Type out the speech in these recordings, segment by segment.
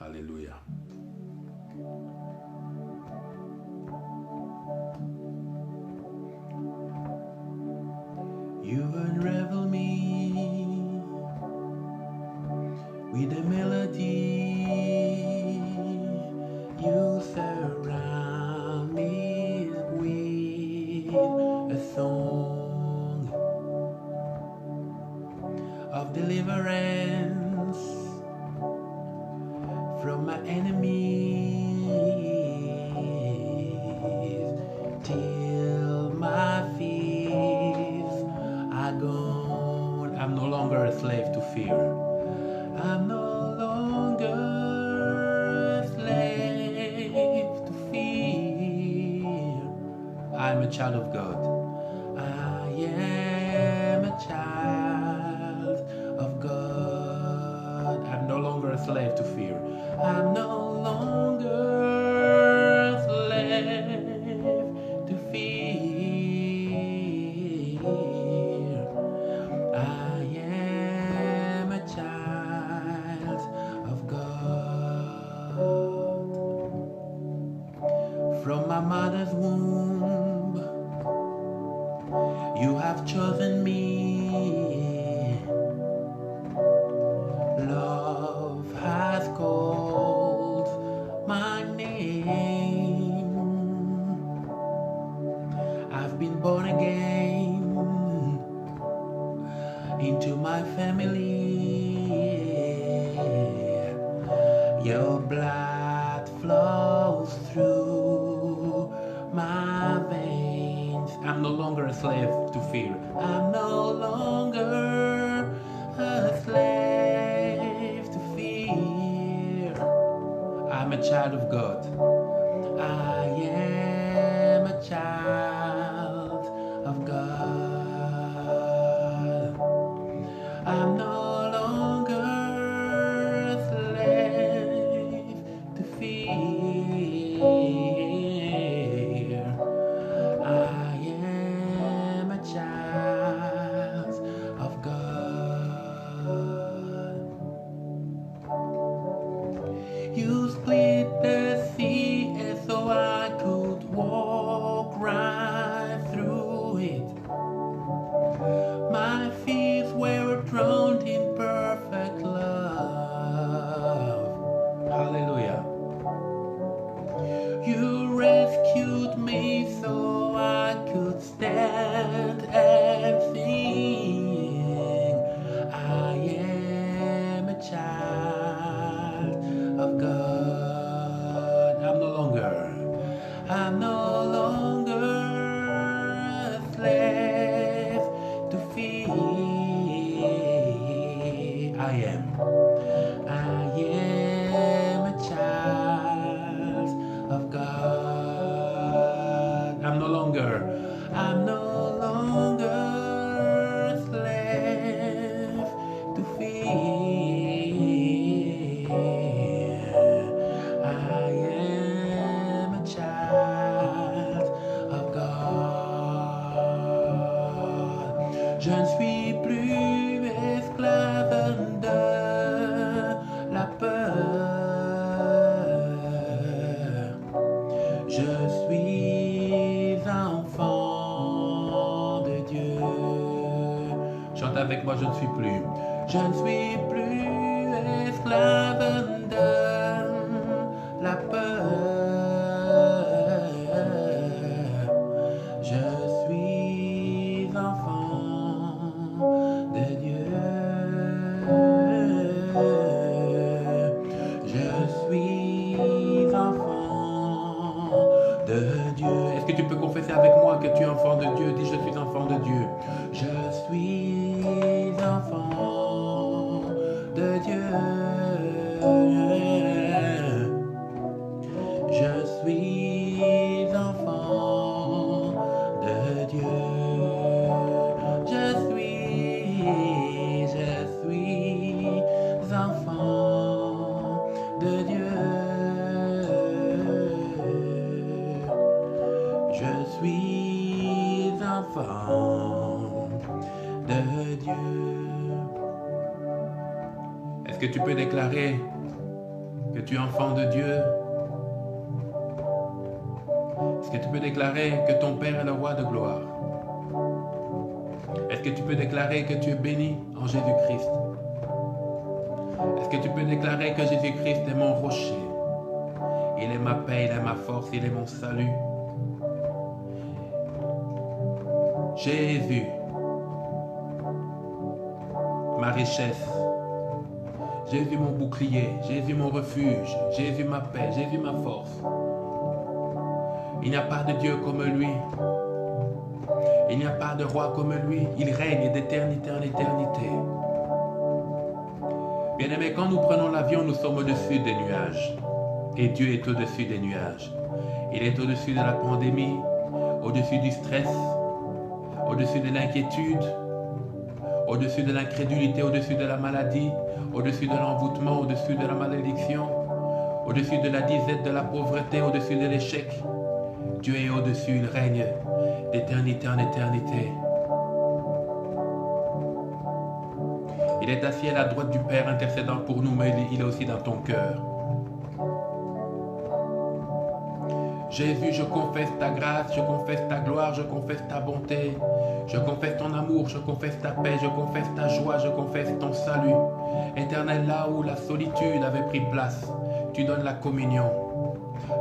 Alléluia. You unravel me with a melody. You surround me with a song of deliverance from my enemies till my fears are gone. I'm no longer a slave to fear. I'm no longer a slave to fear. I'm a child of God. I am a child of God. I'm no longer a slave to fear. I'm no longer a slave to fear. I am a child of God. From my mother's womb, you have chosen me. Love has called my name. I've been born again into my family. Your blood flows through my veins. I'm no longer a slave to fear. I'm no longer a slave to fear. I'm a child of God. I am a child of God. I'm no longer a slave to fear. I am a child of God. You split the sea and so I could walk right through it. My feet were drowned in perfect love. Hallelujah. You rescued me so I could stand and sing. I am a child of God. I'm no longer a slave to fear. I am a child of God. I'm no longer a slave to fear. I am a child of God. Je ne suis plus esclave de la peur. Je suis enfant de Dieu. Chante avec moi, je ne suis plus. Je ne suis plus esclave de la peur. Je suis enfant de Dieu. Je suis enfant de Dieu. Est-ce que tu peux confesser avec moi que tu es enfant de Dieu? Dis, je suis enfant de Dieu. Je suis enfant de Dieu. Je suis enfant de Dieu. Je suis enfant de Dieu. Je suis enfant de Dieu. Est-ce que tu peux déclarer que tu es enfant de Dieu? Est-ce que tu peux déclarer que ton Père est le roi de gloire? Est-ce que tu peux déclarer que tu es béni en Jésus-Christ? Est-ce que tu peux déclarer que Jésus-Christ est mon rocher? Il est ma paix, il est ma force, il est mon salut. Jésus, ma richesse. Jésus mon bouclier, Jésus mon refuge, Jésus ma paix, Jésus ma force. Il n'y a pas de Dieu comme lui. Il n'y a pas de roi comme lui. Il règne d'éternité en éternité. Bien-aimés, quand nous prenons l'avion, nous sommes au-dessus des nuages. Et Dieu est au-dessus des nuages. Il est au-dessus de la pandémie, au-dessus du stress, au-dessus de l'inquiétude, au-dessus de l'incrédulité, au-dessus de la maladie, au-dessus de l'envoûtement, au-dessus de la malédiction, au-dessus de la disette, de la pauvreté, au-dessus de l'échec. Dieu est au-dessus, il règne d'éternité en éternité. Il est assis à la droite du Père intercédant pour nous, mais il est aussi dans ton cœur. Jésus, je confesse ta grâce, je confesse ta gloire, je confesse ta bonté, je confesse ton amour, je confesse ta paix, je confesse ta joie, je confesse ton salut. Éternel, là où la solitude avait pris place, tu donnes la communion.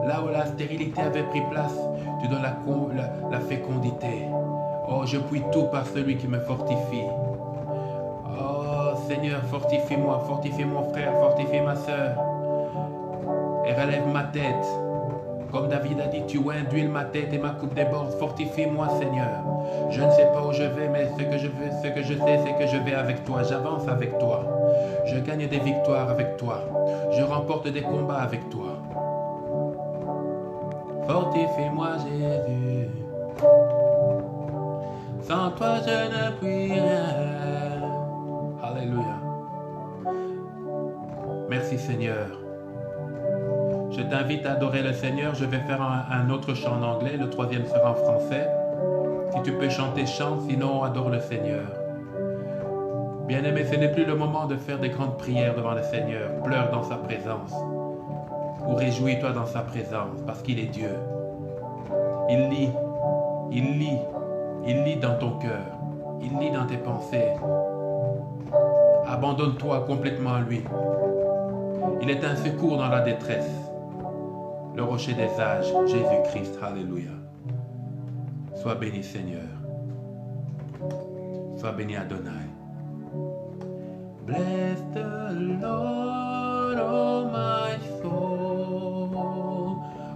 Là où la stérilité avait pris place, tu donnes la fécondité. Oh, je puis tout par celui qui me fortifie. Oh, Seigneur, fortifie-moi, fortifie mon frère, fortifie ma soeur. Et relève ma tête. Comme David a dit, tu induis ma tête et ma coupe déborde. Fortifie-moi, Seigneur. Je ne sais pas où je vais, mais ce que je sais, c'est que je vais avec toi. J'avance avec toi. Je gagne des victoires avec toi. Je remporte des combats avec toi. Fortifie-moi, Jésus. Sans toi, je ne puis rien. Alléluia. Merci, Seigneur. Je t'invite à adorer le Seigneur. Je vais faire un autre chant en anglais. Le troisième sera en français. Si tu peux chanter, chante. Sinon, adore le Seigneur. Bien-aimé, ce n'est plus le moment de faire des grandes prières devant le Seigneur. Pleure dans sa présence. Ou réjouis-toi dans sa présence, parce qu'il est Dieu. Il lit dans ton cœur. Il lit dans tes pensées. Abandonne-toi complètement à lui. Il est un secours dans la détresse. Le rocher des âges, Jésus-Christ, alléluia. Sois béni, Seigneur. Sois béni, Adonai. Bless the Lord, oh my soul,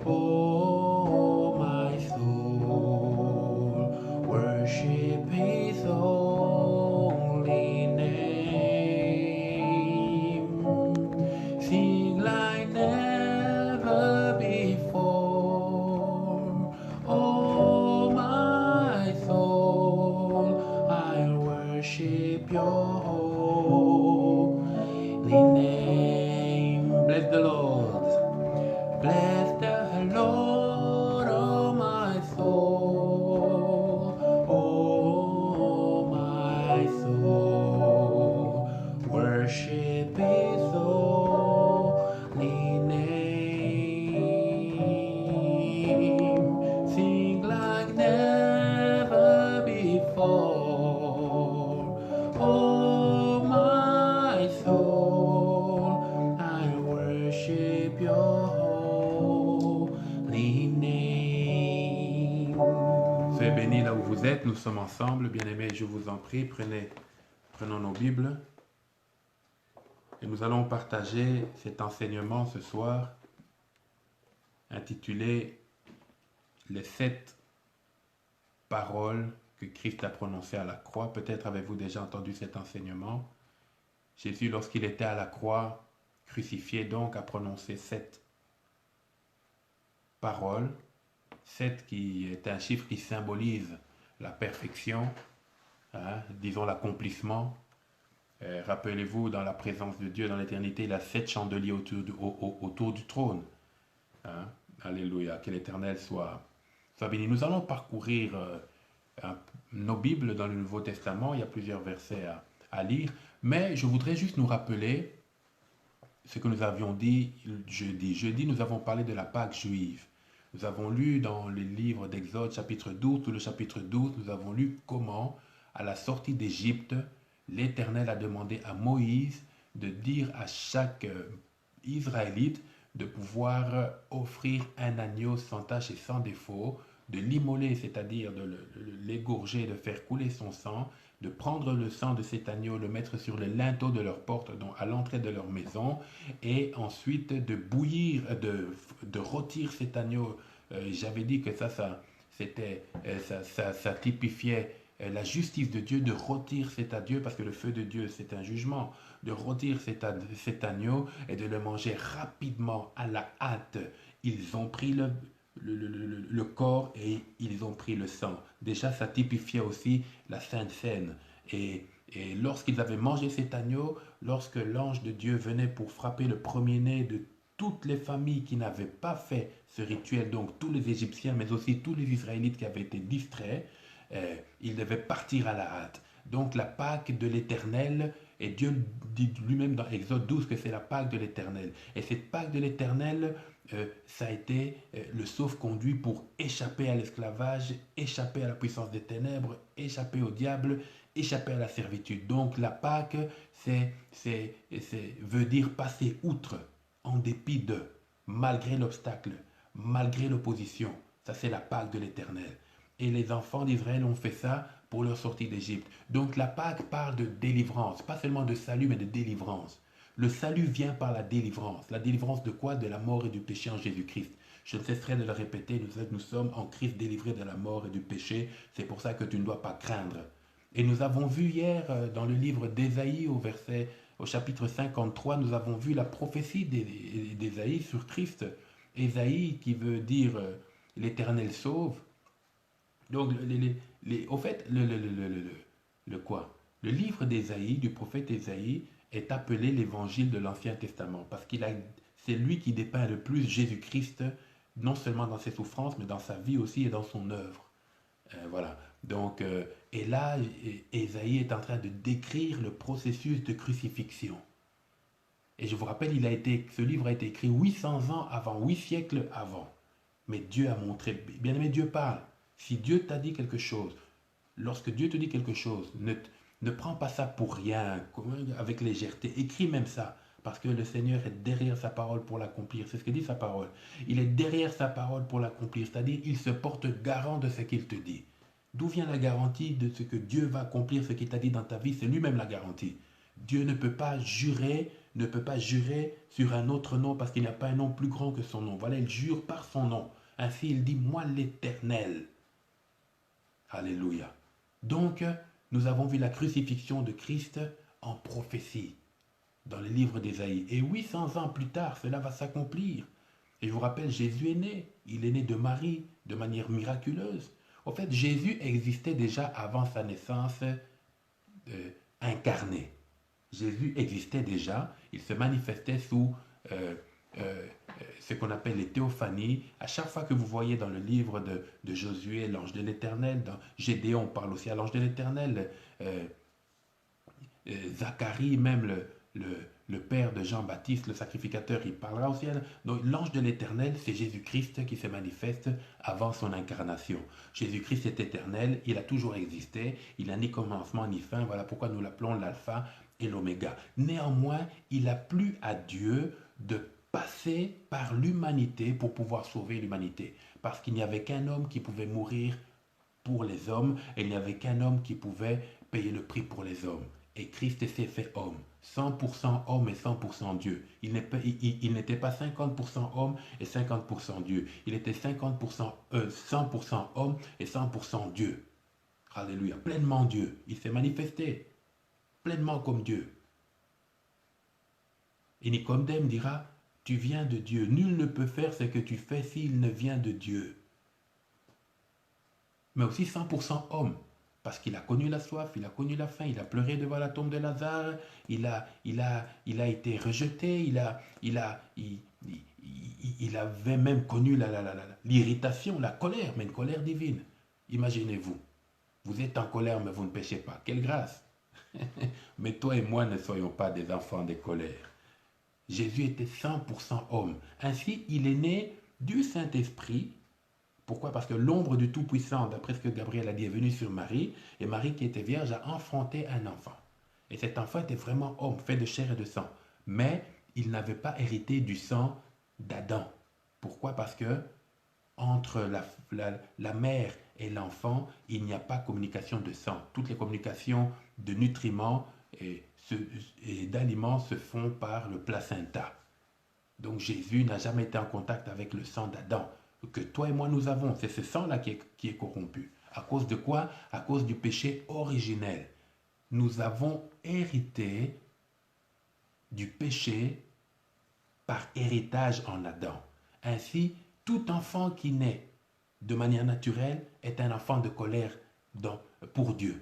oh my soul, worship His holy name, sing like never before, oh my soul, I worship your name. Bless the Lord. Bless the Lord, oh my soul. Oh my soul. Worship His holy name. Sing like never before. Oh my soul, I worship your holy name. Soyez bénis là où vous êtes, nous sommes ensemble, bien-aimés, je vous en prie, prenons nos Bibles et nous allons partager cet enseignement ce soir intitulé Les 7 paroles que Christ a prononcées à la croix. Peut-être avez-vous déjà entendu cet enseignement. Jésus, lorsqu'il était à la croix, crucifié donc, a prononcé 7 paroles. 7 qui est un chiffre qui symbolise la perfection, disons l'accomplissement. Rappelez-vous, dans la présence de Dieu, dans l'éternité, il a 7 chandeliers autour du trône. Alléluia, que l'Éternel soit béni. Nous allons parcourir nos Bibles dans le Nouveau Testament. Il y a plusieurs versets à lire. Mais je voudrais juste nous rappeler ce que nous avions dit jeudi. Jeudi, nous avons parlé de la Pâque juive. Nous avons lu dans le livre d'Exode, chapitre 12, tout le chapitre 12, nous avons lu comment, à la sortie d'Égypte, l'Éternel a demandé à Moïse de dire à chaque Israélite de pouvoir offrir un agneau sans tache et sans défaut, de l'immoler, c'est-à-dire de l'égorger, de faire couler son sang, de prendre le sang de cet agneau, le mettre sur le linteau de leur porte, donc à l'entrée de leur maison, et ensuite de bouillir, de rôtir cet agneau. J'avais dit que ça typifiait la justice de Dieu, de rôtir cet agneau, parce que le feu de Dieu, c'est un jugement, de rôtir cet agneau et de le manger rapidement, à la hâte. Ils ont pris le corps et ils ont pris le sang. Déjà, ça typifiait aussi la Sainte Seine. Et lorsqu'ils avaient mangé cet agneau, lorsque l'ange de Dieu venait pour frapper le premier-né de toutes les familles qui n'avaient pas fait ce rituel, donc tous les Égyptiens, mais aussi tous les Israélites qui avaient été distraits, ils devaient partir à la hâte. Donc la Pâque de l'Éternel, et Dieu dit lui-même dans Exode 12 que c'est la Pâque de l'Éternel. Et cette Pâque de l'Éternel, ça a été le sauf-conduit pour échapper à l'esclavage, échapper à la puissance des ténèbres, échapper au diable, échapper à la servitude. Donc la Pâque, veut dire passer outre, en dépit de, malgré l'obstacle, malgré l'opposition. Ça, c'est la Pâque de l'Éternel. Et les enfants d'Israël ont fait ça pour leur sortie d'Égypte. Donc la Pâque parle de délivrance, pas seulement de salut, mais de délivrance. Le salut vient par la délivrance. La délivrance de quoi? De la mort et du péché en Jésus-Christ. Je ne cesserai de le répéter, nous sommes en Christ délivrés de la mort et du péché. C'est pour ça que tu ne dois pas craindre. Et nous avons vu hier dans le livre d'Ésaïe au chapitre 53, nous avons vu la prophétie d'Ésaïe sur Christ. Ésaïe qui veut dire l'Éternel sauve. Donc, au fait, quoi? Le livre d'Ésaïe, du prophète Ésaïe, est appelé l'évangile de l'Ancien Testament parce c'est lui qui dépeint le plus Jésus-Christ, non seulement dans ses souffrances, mais dans sa vie aussi et dans son œuvre. Voilà. Donc, et là, Ésaïe est en train de décrire le processus de crucifixion. Et je vous rappelle, ce livre a été écrit 800 ans avant, 8 siècles avant. Mais Dieu a montré, bien aimé, Dieu parle. Si Dieu t'a dit quelque chose, lorsque Dieu te dit quelque chose, ne prends pas ça pour rien, avec légèreté. Écris même ça, parce que le Seigneur est derrière sa parole pour l'accomplir. C'est ce que dit sa parole. Il est derrière sa parole pour l'accomplir, c'est-à-dire il se porte garant de ce qu'il te dit. D'où vient la garantie de ce que Dieu va accomplir, ce qu'il t'a dit dans ta vie? C'est lui-même la garantie. Dieu ne peut pas jurer sur un autre nom parce qu'il n'y a pas un nom plus grand que son nom. Voilà, il jure par son nom. Ainsi, il dit, moi l'Éternel. Alléluia. Donc, nous avons vu la crucifixion de Christ en prophétie dans le livre d'Ésaïe. Et 800 ans plus tard, cela va s'accomplir. Et je vous rappelle, Jésus est né. Il est né de Marie de manière miraculeuse. En fait, Jésus existait déjà avant sa naissance incarnée. Jésus existait déjà. Il se manifestait sous ce qu'on appelle les théophanies. À chaque fois que vous voyez dans le livre de Josué, l'ange de l'Éternel, dans Gédéon, on parle aussi à l'ange de l'Éternel, Zacharie, même le père de Jean-Baptiste, le sacrificateur, il parlera aussi. Donc l'ange de l'Éternel, c'est Jésus-Christ qui se manifeste avant son incarnation. Jésus-Christ est éternel, il a toujours existé, il n'a ni commencement ni fin, voilà pourquoi nous l'appelons l'alpha et l'oméga. Néanmoins, il a plu à Dieu de passer par l'humanité pour pouvoir sauver l'humanité. Parce qu'il n'y avait qu'un homme qui pouvait mourir pour les hommes et il n'y avait qu'un homme qui pouvait payer le prix pour les hommes. Et Christ s'est fait homme, 100% homme et 100% Dieu. Il n'était pas 50% homme et 50% Dieu. Il était 100% homme et 100% Dieu. Alléluia, pleinement Dieu. Il s'est manifesté pleinement comme Dieu. Et Nicodème dira, tu viens de Dieu. Nul ne peut faire ce que tu fais s'il ne vient de Dieu. Mais aussi 100% homme. Parce qu'il a connu la soif, il a connu la faim, il a pleuré devant la tombe de Lazare, il a été rejeté, il avait même connu l'irritation, la colère, mais une colère divine. Imaginez-vous, vous êtes en colère mais vous ne péchez pas. Quelle grâce! Mais toi et moi ne soyons pas des enfants de colère. Jésus était 100% homme. Ainsi, il est né du Saint-Esprit. Pourquoi? Parce que l'ombre du Tout-Puissant, d'après ce que Gabriel a dit, est venue sur Marie, et Marie qui était vierge a enfanté un enfant. Et cet enfant était vraiment homme, fait de chair et de sang. Mais il n'avait pas hérité du sang d'Adam. Pourquoi? Parce que entre la mère et l'enfant, il n'y a pas communication de sang. Toutes les communications de nutriments et d'aliments se font par le placenta. Donc Jésus n'a jamais été en contact avec le sang d'Adam que toi et moi nous avons. C'est ce sang-là qui est corrompu. À cause de quoi? À cause du péché originel. Nous avons hérité du péché par héritage en Adam. Ainsi, tout enfant qui naît de manière naturelle est un enfant de colère pour Dieu.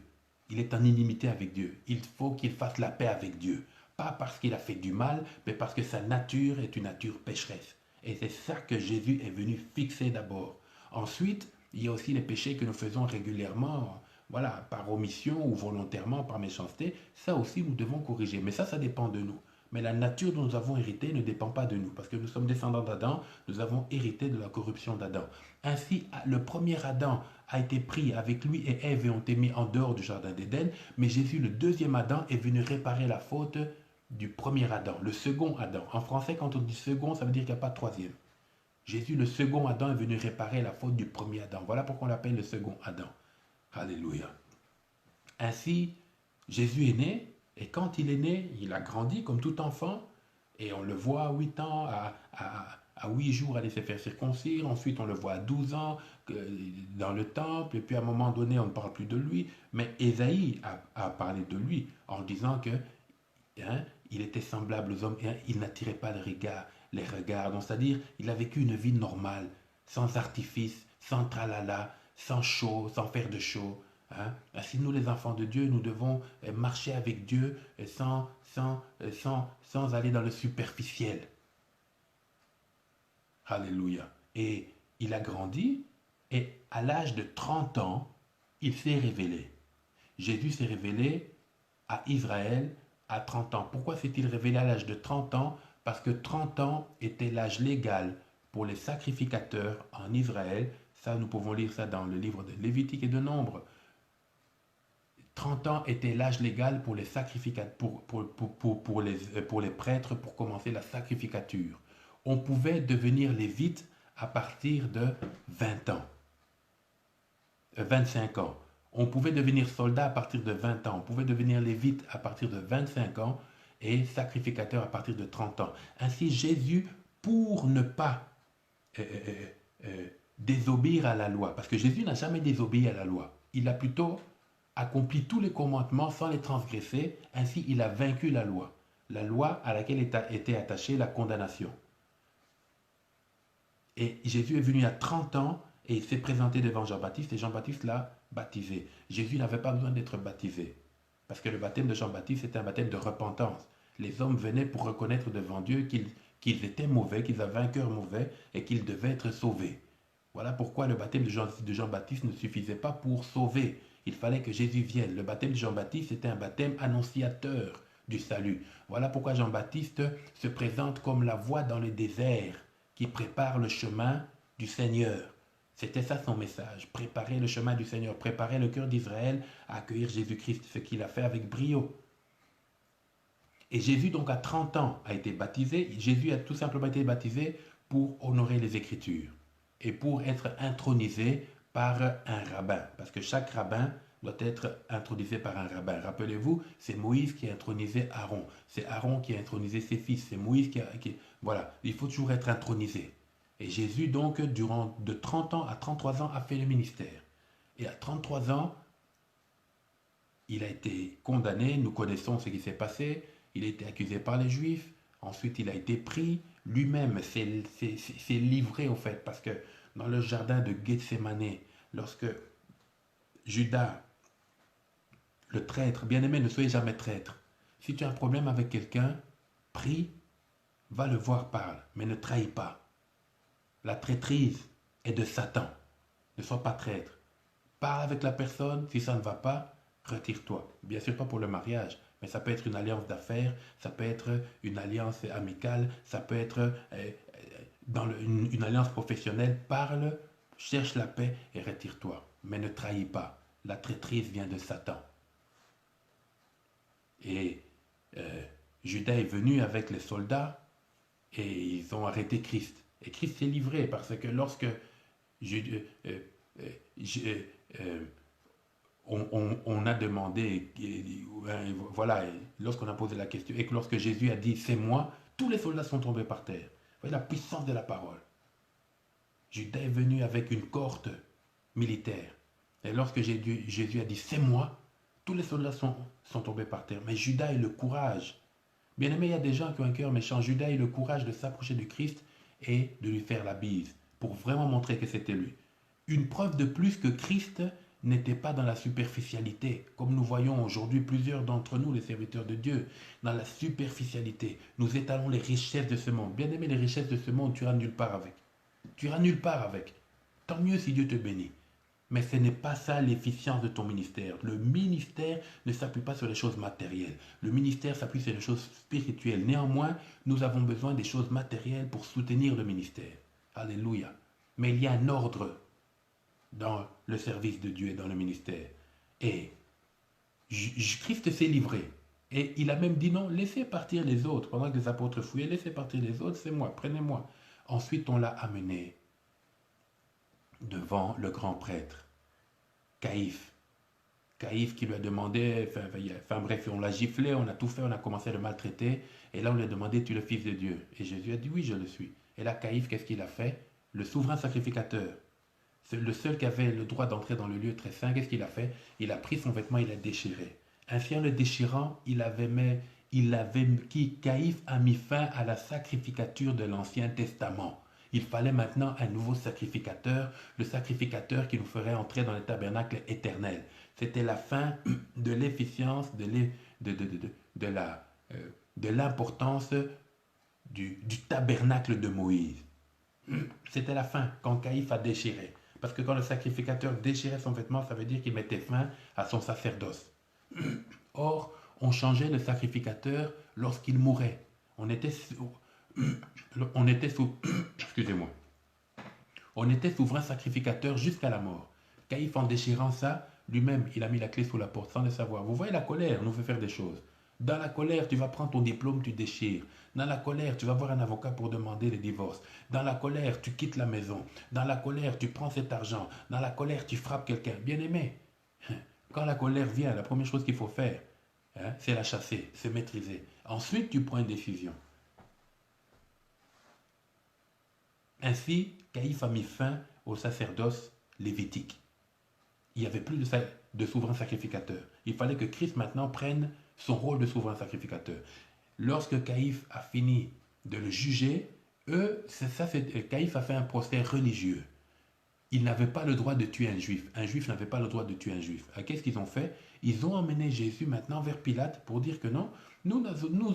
Il est en inimité avec Dieu. Il faut qu'il fasse la paix avec Dieu. Pas parce qu'il a fait du mal, mais parce que sa nature est une nature pécheresse. Et c'est ça que Jésus est venu fixer d'abord. Ensuite, il y a aussi les péchés que nous faisons régulièrement, voilà, par omission ou volontairement, par méchanceté. Ça aussi, nous devons corriger. Mais ça dépend de nous. Mais la nature dont nous avons hérité ne dépend pas de nous, parce que nous sommes descendants d'Adam, nous avons hérité de la corruption d'Adam. Ainsi, le premier Adam a été pris avec lui et Ève et ont été mis en dehors du jardin d'Éden, mais Jésus, le deuxième Adam, est venu réparer la faute du premier Adam, le second Adam. En français, quand on dit second, ça veut dire qu'il n'y a pas de troisième. Jésus, le second Adam, est venu réparer la faute du premier Adam. Voilà pourquoi on l'appelle le second Adam. Alléluia. Ainsi, Jésus est né, et quand il est né, il a grandi comme tout enfant, et on le voit à 8 ans, à 8 jours aller se faire circoncire, ensuite on le voit à 12 ans dans le temple, et puis à un moment donné on ne parle plus de lui, mais Ésaïe a parlé de lui en disant que il était semblable aux hommes, et il n'attirait pas les regards, donc c'est-à-dire il a vécu une vie normale, sans artifice, sans tralala, sans show, sans faire de show. Ainsi, nous, les enfants de Dieu, nous devons marcher avec Dieu sans aller dans le superficiel. Alléluia. Et il a grandi, et à l'âge de 30 ans, il s'est révélé. Jésus s'est révélé à Israël à 30 ans. Pourquoi s'est-il révélé à l'âge de 30 ans? Parce que 30 ans était l'âge légal pour les sacrificateurs en Israël. Ça, nous pouvons lire ça dans le livre de Lévitique et de Nombre. 30 ans était l'âge légal pour les sacrificateurs, pour les prêtres pour commencer la sacrificature. On pouvait devenir lévite à partir de 20 ans, 25 ans. On pouvait devenir soldat à partir de 20 ans. On pouvait devenir lévite à partir de 25 ans et sacrificateur à partir de 30 ans. Ainsi, Jésus, pour ne pas désobéir à la loi, parce que Jésus n'a jamais désobéi à la loi, il a plutôt accompli tous les commandements sans les transgresser, ainsi il a vaincu la loi à laquelle était attachée la condamnation. Et Jésus est venu à 30 ans et il s'est présenté devant Jean-Baptiste et Jean-Baptiste l'a baptisé. Jésus n'avait pas besoin d'être baptisé parce que le baptême de Jean-Baptiste était un baptême de repentance. Les hommes venaient pour reconnaître devant Dieu qu'ils étaient mauvais, qu'ils avaient un cœur mauvais et qu'ils devaient être sauvés. Voilà pourquoi le baptême de Jean-Baptiste ne suffisait pas pour sauver. Il fallait que Jésus vienne. Le baptême de Jean-Baptiste était un baptême annonciateur du salut. Voilà pourquoi Jean-Baptiste se présente comme la voie dans le désert qui prépare le chemin du Seigneur. C'était ça son message, préparer le chemin du Seigneur, préparer le cœur d'Israël à accueillir Jésus-Christ, ce qu'il a fait avec brio. Et Jésus donc à 30 ans a été baptisé. Jésus a tout simplement été baptisé pour honorer les Écritures et pour être intronisé par un rabbin, parce que chaque rabbin doit être intronisé par un rabbin. Rappelez-vous, c'est Moïse qui a intronisé Aaron, c'est Aaron qui a intronisé ses fils, c'est Moïse Voilà, il faut toujours être intronisé. Et Jésus donc, durant de 30 ans à 33 ans, a fait le ministère. Et à 33 ans, il a été condamné, nous connaissons ce qui s'est passé, il a été accusé par les Juifs, ensuite il a été pris, lui-même s'est livré au fait, parce que dans le jardin de Gethsémané, lorsque Judas, le traître, bien-aimé, ne soyez jamais traître. Si tu as un problème avec quelqu'un, prie, va le voir, parle, mais ne trahis pas. La traîtrise est de Satan. Ne sois pas traître. Parle avec la personne, si ça ne va pas, retire-toi. Bien sûr pas pour le mariage, Mais ça peut être une alliance d'affaires, ça peut être une alliance amicale, ça peut être une alliance professionnelle. Parle, cherche la paix et retire-toi. Mais ne trahis pas. La traîtrise vient de Satan. Et Judas est venu avec les soldats et ils ont arrêté Christ. Et Christ s'est livré parce que lorsque on a demandé, voilà, lorsqu'on a posé la question, et que lorsque Jésus a dit c'est moi, tous les soldats sont tombés par terre. Vous voyez la puissance de la parole. Judas est venu avec une cohorte militaire. Et lorsque Jésus a dit c'est moi, tous les soldats sont tombés par terre. Mais Judas a eu le courage. Bien aimé, il y a des gens qui ont un cœur méchant. Judas a eu le courage de s'approcher du Christ et de lui faire la bise pour vraiment montrer que c'était lui. Une preuve de plus que Christ n'était pas dans la superficialité, comme nous voyons aujourd'hui plusieurs d'entre nous, les serviteurs de Dieu, dans la superficialité. Nous étalons les richesses de ce monde. Bien aimé, les richesses de ce monde, tu iras nulle part avec. Tu iras nulle part avec. Tant mieux si Dieu te bénit. Mais ce n'est pas ça l'efficience de ton ministère. Le ministère ne s'appuie pas sur les choses matérielles. Le ministère s'appuie sur les choses spirituelles. Néanmoins, nous avons besoin des choses matérielles pour soutenir le ministère. Alléluia. Mais il y a un ordre dans le service de Dieu et dans le ministère. Et Christ s'est livré. Et il a même dit non, laissez partir les autres. Pendant que les apôtres fouillaient, laissez partir les autres, c'est moi, prenez-moi. Ensuite, on l'a amené devant le grand prêtre, Caïphe. Caïphe qui lui a demandé, enfin bref, on l'a giflé, on a tout fait, on a commencé à le maltraiter. Et là, on lui a demandé, tu es le fils de Dieu? Et Jésus a dit, oui, je le suis. Et là, Caïphe, qu'est-ce qu'il a fait? Le souverain sacrificateur, le seul qui avait le droit d'entrer dans le lieu très saint, qu'est-ce qu'il a fait? Il a pris son vêtement, il l'a déchiré. Ainsi, en le déchirant, Caïphe a mis fin à la sacrificature de l'Ancien Testament. Il fallait maintenant un nouveau sacrificateur, le sacrificateur qui nous ferait entrer dans le tabernacle éternel. C'était la fin de l'efficience, de l'importance du tabernacle de Moïse. C'était la fin, quand Caïphe a déchiré. Parce que quand le sacrificateur déchirait son vêtement, ça veut dire qu'il mettait fin à son sacerdoce. Or, on changeait le sacrificateur lorsqu'il mourait. On était excusez-moi. On était souverain sacrificateur jusqu'à la mort. Caïphe, en déchirant ça, lui-même, il a mis la clé sous la porte sans le savoir. Vous voyez, la colère nous fait faire des choses. Dans la colère, tu vas prendre ton diplôme, tu déchires. Dans la colère, tu vas voir un avocat pour demander le divorce. Dans la colère, tu quittes la maison. Dans la colère, tu prends cet argent. Dans la colère, tu frappes quelqu'un. Bien aimé, quand la colère vient, la première chose qu'il faut faire, c'est la chasser, se maîtriser. Ensuite, tu prends une décision. Ainsi, Caïphe a mis fin au sacerdoce lévitique. Il n'y avait plus de souverain sacrificateur. Il fallait que Christ maintenant prenne son rôle de souverain sacrificateur. Lorsque Caïphe a fini de le juger, Caïphe a fait un procès religieux. Il n'avait pas le droit de tuer un juif. Un juif n'avait pas le droit de tuer un juif. Qu'est-ce qu'ils ont fait? Ils ont emmené Jésus maintenant vers Pilate pour dire que non, nous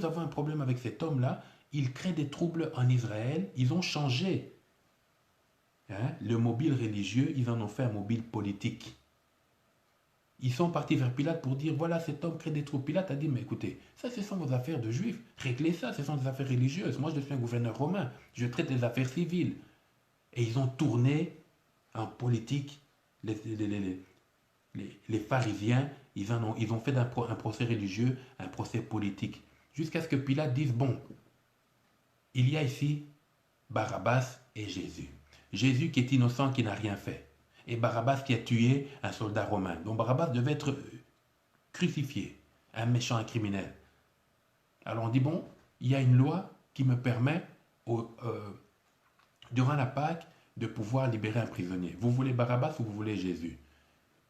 avons un problème avec cet homme-là. Il crée des troubles en Israël. Ils ont changé le mobile religieux, ils en ont fait un mobile politique. Ils sont partis vers Pilate pour dire, voilà, cet homme crée des troubles. Pilate a dit, mais écoutez, ça ce sont vos affaires de juifs. Réglez ça, ce sont des affaires religieuses. Moi, je suis un gouverneur romain. Je traite des affaires civiles. Et ils ont tourné en politique. Les pharisiens, ils ont fait un procès religieux, un procès politique. Jusqu'à ce que Pilate dise, bon, il y a ici Barabbas et Jésus. Jésus qui est innocent, qui n'a rien fait. Et Barabbas qui a tué un soldat romain. Donc Barabbas devait être crucifié. Un méchant, un criminel. Alors on dit, bon, il y a une loi qui me permet, durant la Pâque, de pouvoir libérer un prisonnier. Vous voulez Barabbas ou vous voulez Jésus?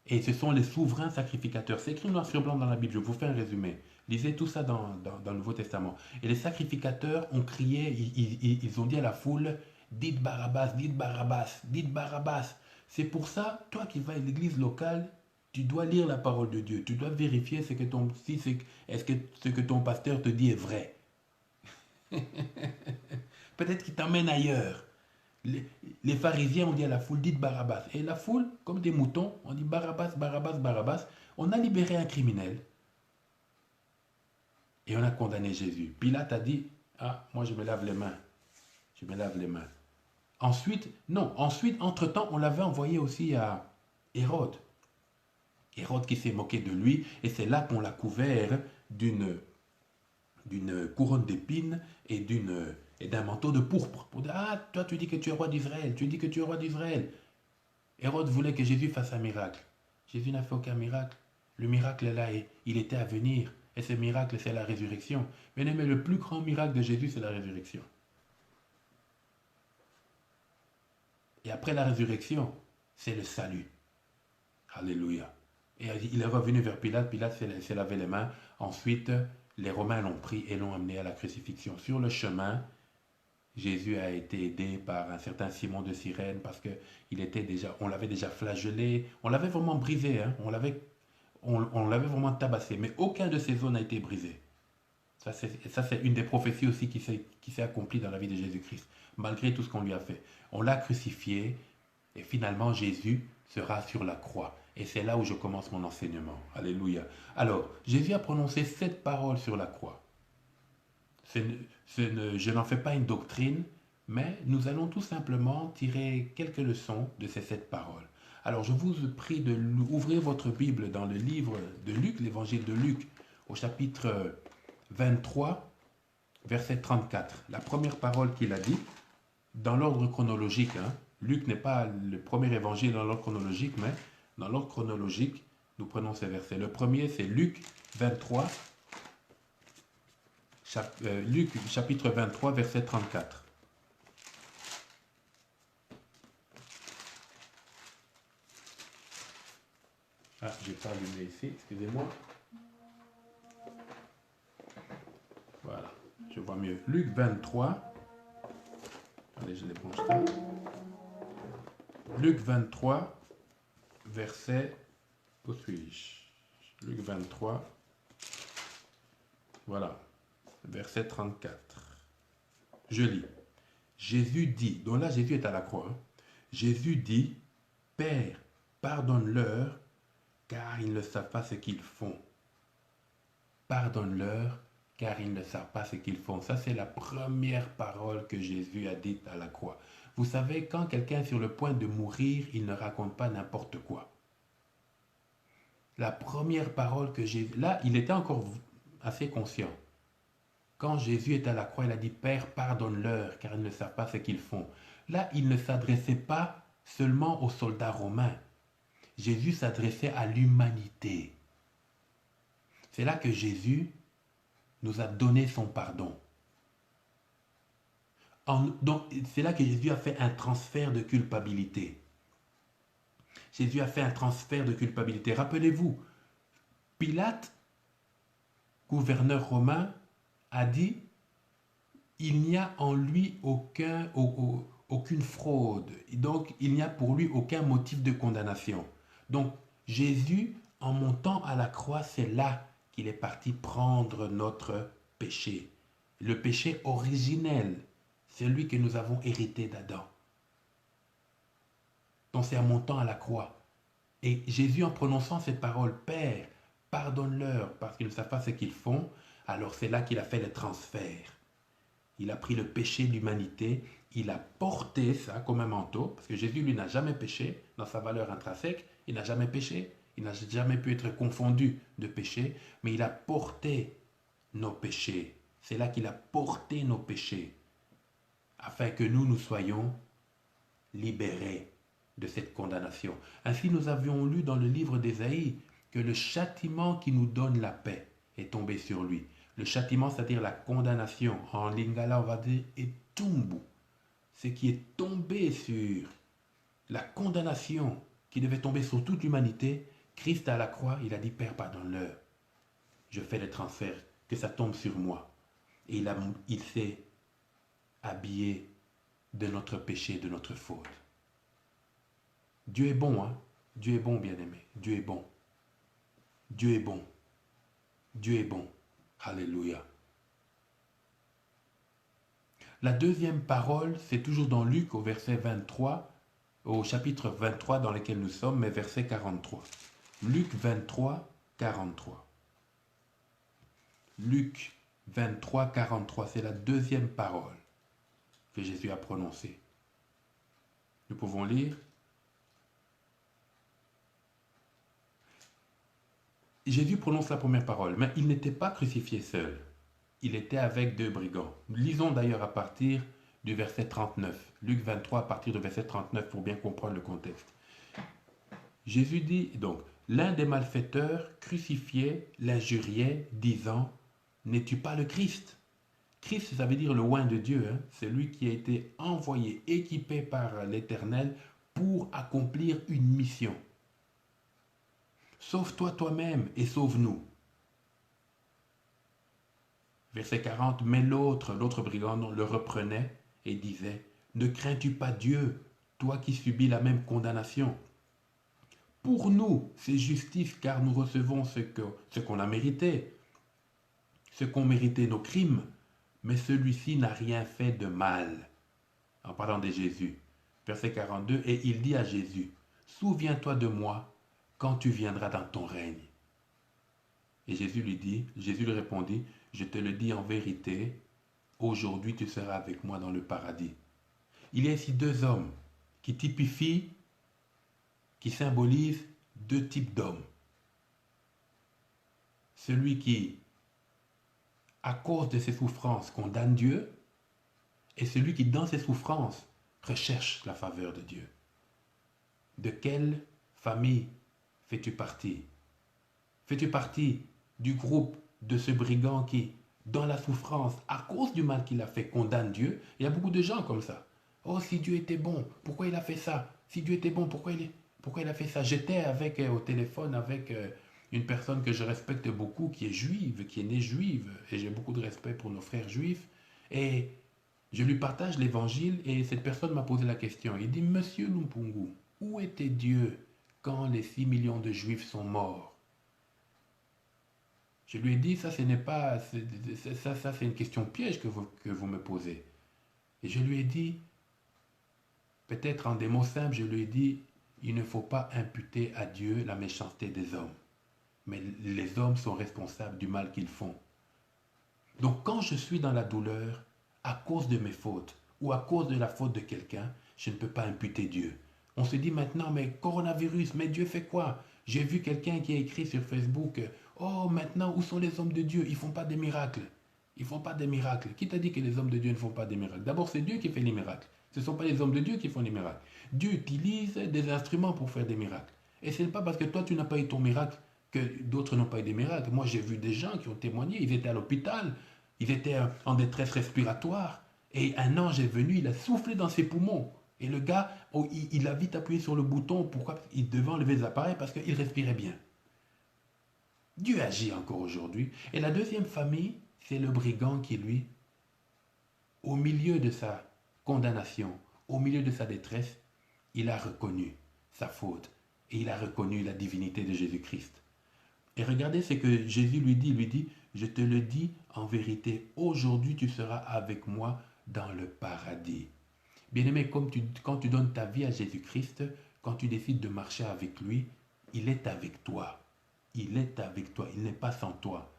Et ce sont les souverains sacrificateurs. C'est écrit noir sur blanc dans la Bible. Je vous fais un résumé. Lisez tout ça dans le Nouveau Testament. Et les sacrificateurs ont crié, ils ont dit à la foule, dites Barabbas, dites Barabbas, dites Barabbas. C'est pour ça, toi qui vas à l'église locale, tu dois lire la parole de Dieu. Tu dois vérifier est-ce que ce que ton pasteur te dit est vrai. Peut-être qu'il t'emmène ailleurs. Les pharisiens ont dit à la foule, dites Barabbas. Et la foule, comme des moutons, on dit Barabbas, Barabbas, Barabbas. On a libéré un criminel. Et on a condamné Jésus. Pilate a dit, ah, moi je me lave les mains. Je me lave les mains. Ensuite, entre-temps, on l'avait envoyé aussi à Hérode. Hérode qui s'est moqué de lui, et c'est là qu'on l'a couvert d'une couronne d'épines et d'un manteau de pourpre. Pour dire, ah, toi tu dis que tu es roi d'Israël, tu dis que tu es roi d'Israël. Hérode voulait que Jésus fasse un miracle. Jésus n'a fait aucun miracle. Le miracle est là, il était à venir. Et ce miracle, c'est la résurrection. Mais le plus grand miracle de Jésus, c'est la résurrection. Et après la résurrection, c'est le salut. Alléluia. Et il est revenu vers Pilate. Pilate s'est lavé les mains. Ensuite, les Romains l'ont pris et l'ont amené à la crucifixion. Sur le chemin, Jésus a été aidé par un certain Simon de Cyrène parce on l'avait déjà flagellé, on l'avait vraiment brisé, hein, on l'avait vraiment tabassé, mais aucun de ses os n'a été brisé. Ça, c'est une des prophéties aussi qui s'est accomplie dans la vie de Jésus-Christ, malgré tout ce qu'on lui a fait. On l'a crucifié et finalement Jésus sera sur la croix. Et c'est là où je commence mon enseignement. Alléluia. Alors, Jésus a prononcé 7 paroles sur la croix. Je n'en fais pas une doctrine, mais nous allons tout simplement tirer quelques leçons de ces 7 paroles. Alors, je vous prie d'ouvrir votre Bible dans le livre de Luc, l'évangile de Luc, au chapitre 23, verset 34. La première parole qu'il a dit, dans l'ordre chronologique, hein. Luc n'est pas le premier évangile dans l'ordre chronologique, mais dans l'ordre chronologique, nous prenons ces versets. Le premier, c'est Luc 23, Luc chapitre 23, verset 34. Ah, je n'ai pas allumé ici, excusez-moi. Voilà, je vois mieux. Luc 23. Allez, je les branche là. Luc 23, verset... Où suis-je? Luc 23. Voilà. Verset 34. Je lis. Jésus dit, donc là Jésus est à la croix. Hein. Jésus dit, Père, pardonne-leur, car ils ne savent pas ce qu'ils font. Pardonne-leur, car ils ne savent pas ce qu'ils font. Ça, c'est la première parole que Jésus a dite à la croix. Vous savez, quand quelqu'un est sur le point de mourir, il ne raconte pas n'importe quoi. La première parole que Jésus... Là, il était encore assez conscient. Quand Jésus est à la croix, il a dit, Père, pardonne-leur, car ils ne savent pas ce qu'ils font. Là, il ne s'adressait pas seulement aux soldats romains. Jésus s'adressait à l'humanité. C'est là que Jésus nous a donné son pardon. Donc, c'est là que Jésus a fait un transfert de culpabilité. Jésus a fait un transfert de culpabilité. Rappelez-vous, Pilate, gouverneur romain, a dit, il n'y a en lui aucune fraude. Donc, il n'y a pour lui aucun motif de condamnation. Donc, Jésus, en montant à la croix, c'est là qu'il est parti prendre notre péché. Le péché originel, celui que nous avons hérité d'Adam. Donc, c'est en montant à la croix. Et Jésus, en prononçant cette parole, Père, pardonne-leur parce qu'ils ne savent pas ce qu'ils font, alors c'est là qu'il a fait le transfert. Il a pris le péché de l'humanité, il a porté ça comme un manteau, parce que Jésus, lui, n'a jamais péché dans sa valeur intrinsèque, il n'a jamais péché, il n'a jamais pu être confondu de péché, mais il a porté nos péchés. C'est là qu'il a porté nos péchés, afin que nous soyons libérés de cette condamnation. Ainsi, nous avions lu dans le livre d'Ésaïe que le châtiment qui nous donne la paix est tombé sur lui. Le châtiment, c'est-à-dire la condamnation, en lingala on va dire etumbu, ce qui est tombé sur la condamnation qui devait tomber sur toute l'humanité. Christ à la croix, il a dit, Père, pardonne-leur. Je fais le transfert, que ça tombe sur moi. Et il s'est habillé de notre péché, de notre faute. Dieu est bon, hein? Dieu est bon, bien-aimé. Dieu est bon. Dieu est bon. Dieu est bon. Alléluia. La deuxième parole, c'est toujours dans Luc au verset 23, au chapitre 23 dans lequel nous sommes, mais verset 43. Luc 23, 43. Luc 23, 43. C'est la deuxième parole que Jésus a prononcée. Nous pouvons lire. Jésus prononce la première parole, mais il n'était pas crucifié seul. Il était avec deux brigands. Lisons d'ailleurs à partir du verset 39. Luc 23 à partir du verset 39 pour bien comprendre le contexte. Jésus dit donc, l'un des malfaiteurs crucifiés l'injuriait, disant, n'es-tu pas le Christ? Christ, ça veut dire le oint de Dieu, hein? Celui qui a été envoyé, équipé par l'Éternel pour accomplir une mission. Sauve-toi toi-même et sauve-nous. Verset 40, mais l'autre brigand le reprenait et disait, ne crains-tu pas Dieu, toi qui subis la même condamnation? Pour nous, c'est justice, car nous recevons ce qu'on a mérité, ce qu'ont mérité nos crimes, mais celui-ci n'a rien fait de mal. En parlant de Jésus. Verset 42, et il dit à Jésus, souviens-toi de moi quand tu viendras dans ton règne. Et Jésus lui répondit, je te le dis en vérité, aujourd'hui tu seras avec moi dans le paradis. Il y a ici deux hommes qui typifient, qui symbolisent deux types d'hommes. Celui qui, à cause de ses souffrances, condamne Dieu, et celui qui, dans ses souffrances, recherche la faveur de Dieu. De quelle famille fais-tu partie? Fais-tu partie du groupe de ce brigand qui, dans la souffrance, à cause du mal qu'il a fait, condamne Dieu? Il y a beaucoup de gens comme ça. Oh, si Dieu était bon, pourquoi il a fait ça? Si Dieu était bon, pourquoi il a fait ça? J'étais au téléphone avec une personne que je respecte beaucoup, qui est juive, qui est née juive, et j'ai beaucoup de respect pour nos frères juifs, et je lui partage l'évangile, et cette personne m'a posé la question. Il dit, Monsieur Lumpungu, où était Dieu quand les 6 millions de juifs sont morts? Je lui ai dit, ça c'est une question piège que vous me posez. Et je lui ai dit, peut-être en des mots simples, je lui ai dit, il ne faut pas imputer à Dieu la méchanceté des hommes. Mais les hommes sont responsables du mal qu'ils font. Donc quand je suis dans la douleur, à cause de mes fautes, ou à cause de la faute de quelqu'un, je ne peux pas imputer Dieu. On se dit maintenant, mais coronavirus, mais Dieu fait quoi? J'ai vu quelqu'un qui a écrit sur Facebook, oh maintenant, où sont les hommes de Dieu? Ils ne font pas des miracles. Ils ne font pas des miracles. Qui t'a dit que les hommes de Dieu ne font pas des miracles? D'abord, c'est Dieu qui fait les miracles. Ce ne sont pas les hommes de Dieu qui font les miracles. Dieu utilise des instruments pour faire des miracles. Et ce n'est pas parce que toi, tu n'as pas eu ton miracle que d'autres n'ont pas eu des miracles. Moi, j'ai vu des gens qui ont témoigné. Ils étaient à l'hôpital. Ils étaient en détresse respiratoire. Et un ange est venu, il a soufflé dans ses poumons. Et le gars, il a vite appuyé sur le bouton. Pourquoi? Il devait enlever les appareils parce qu'il respirait bien. Dieu agit encore aujourd'hui. Et la deuxième famille, c'est le brigand qui, lui, au milieu de sa condamnation, au milieu de sa détresse, il a reconnu sa faute. Et il a reconnu la divinité de Jésus-Christ. Et regardez ce que Jésus lui dit, je te le dis en vérité, aujourd'hui tu seras avec moi dans le paradis. Bien-aimé, quand tu donnes ta vie à Jésus-Christ, quand tu décides de marcher avec lui, il est avec toi. Il est avec toi, il n'est pas sans toi.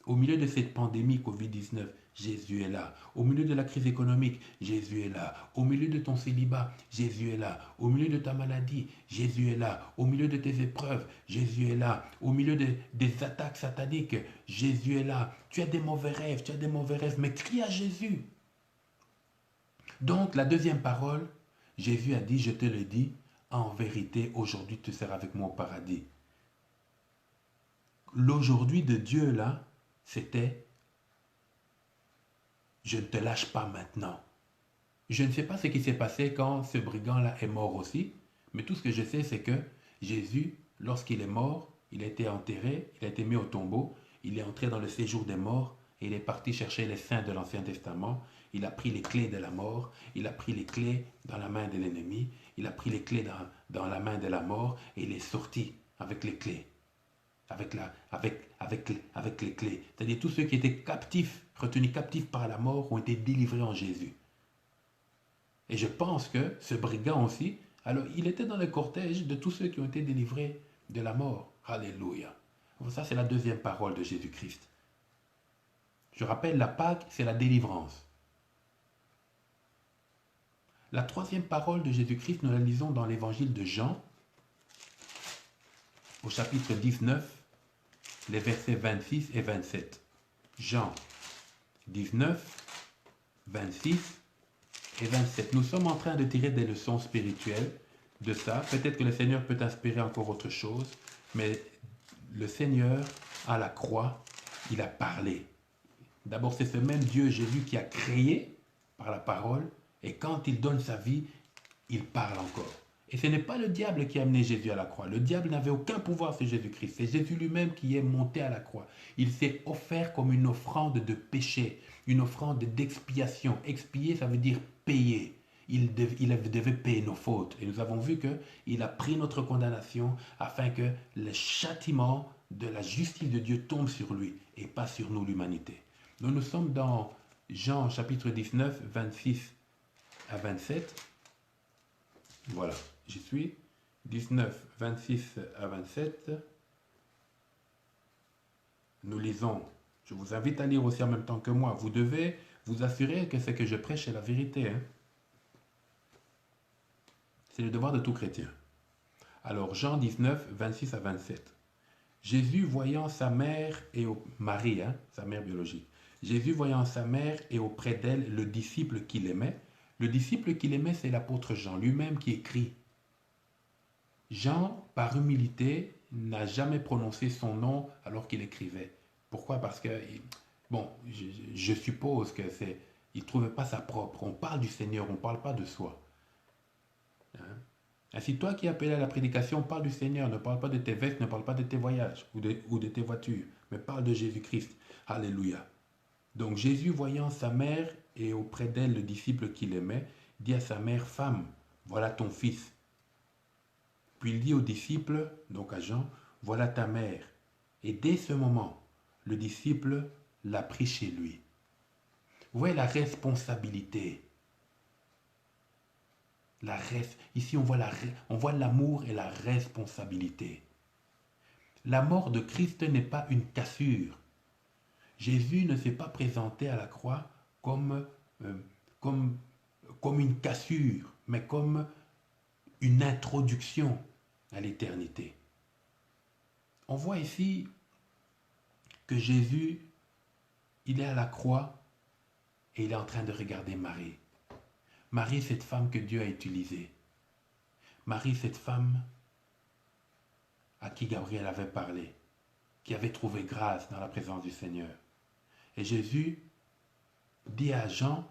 Au milieu de cette pandémie Covid-19, Jésus est là. Au milieu de la crise économique, Jésus est là. Au milieu de ton célibat, Jésus est là. Au milieu de ta maladie, Jésus est là. Au milieu de tes épreuves, Jésus est là. Au milieu des attaques sataniques, Jésus est là. Tu as des mauvais rêves, mais crie à Jésus. Donc, la deuxième parole, Jésus a dit, je te le dis, en vérité, aujourd'hui tu seras avec moi au paradis. L'aujourd'hui de Dieu, là, c'était, je ne te lâche pas maintenant. Je ne sais pas ce qui s'est passé quand ce brigand-là est mort aussi, mais tout ce que je sais, c'est que Jésus, lorsqu'il est mort, il a été enterré, il a été mis au tombeau, il est entré dans le séjour des morts, et il est parti chercher les saints de l'Ancien Testament. Il a pris les clés de la mort, il a pris les clés dans la main de l'ennemi, il a pris les clés dans la main de la mort, et il est sorti avec les clés. Avec les clés. C'est-à-dire tous ceux qui étaient captifs, retenus captifs par la mort, ont été délivrés en Jésus. Et je pense que ce brigand aussi, alors il était dans le cortège de tous ceux qui ont été délivrés de la mort. Alléluia. Ça, c'est la deuxième parole de Jésus-Christ. Je rappelle, la Pâque, c'est la délivrance. La troisième parole de Jésus-Christ, nous la lisons dans l'évangile de Jean, au chapitre 19, les versets 26 et 27. Jean 19, 26 et 27. Nous sommes en train de tirer des leçons spirituelles de ça. Peut-être que le Seigneur peut inspirer encore autre chose, mais le Seigneur, à la croix, il a parlé. D'abord, c'est ce même Dieu, Jésus, qui a créé par la parole, et quand il donne sa vie, il parle encore. Et ce n'est pas le diable qui a amené Jésus à la croix. Le diable n'avait aucun pouvoir sur Jésus-Christ. C'est Jésus lui-même qui est monté à la croix. Il s'est offert comme une offrande de péché, une offrande d'expiation. Expier, ça veut dire payer. Il devait payer nos fautes. Et nous avons vu qu'il a pris notre condamnation afin que le châtiment de la justice de Dieu tombe sur lui et pas sur nous, l'humanité. Donc nous sommes dans Jean chapitre 19, 26 à 27. Voilà, j'y suis. 19, 26 à 27. Nous lisons. Je vous invite à lire aussi en même temps que moi. Vous devez vous assurer que ce que je prêche est la vérité. C'est le devoir de tout chrétien. Alors, Jean 19, 26 à 27. Jésus voyant sa mère et Marie, sa mère biologique. Jésus voyant sa mère et auprès d'elle le disciple qu'il aimait. Le disciple qu'il aimait, c'est l'apôtre Jean, lui-même qui écrit. Jean, par humilité, n'a jamais prononcé son nom alors qu'il écrivait. Pourquoi? Parce que, bon, je suppose que c'est, il ne trouvait pas sa propre. On parle du Seigneur, on ne parle pas de soi. Ainsi, toi qui appelles à la prédication, parle du Seigneur, ne parle pas de tes vestes, ne parle pas de tes voyages ou de tes voitures, mais parle de Jésus-Christ. Alléluia. Donc Jésus, voyant sa mère et auprès d'elle le disciple qu'il aimait, dit à sa mère, femme, voilà ton fils. Puis il dit au disciple, donc à Jean, voilà ta mère. Et dès ce moment, le disciple l'a pris chez lui. Vous voyez la responsabilité. Ici, on voit l'amour et la responsabilité. La mort de Christ n'est pas une cassure. Jésus ne s'est pas présenté à la croix comme une cassure, mais comme une introduction à l'éternité. On voit ici que Jésus, il est à la croix et il est en train de regarder Marie. Marie, cette femme que Dieu a utilisée. Marie, cette femme à qui Gabriel avait parlé, qui avait trouvé grâce dans la présence du Seigneur. Et Jésus dit à Jean,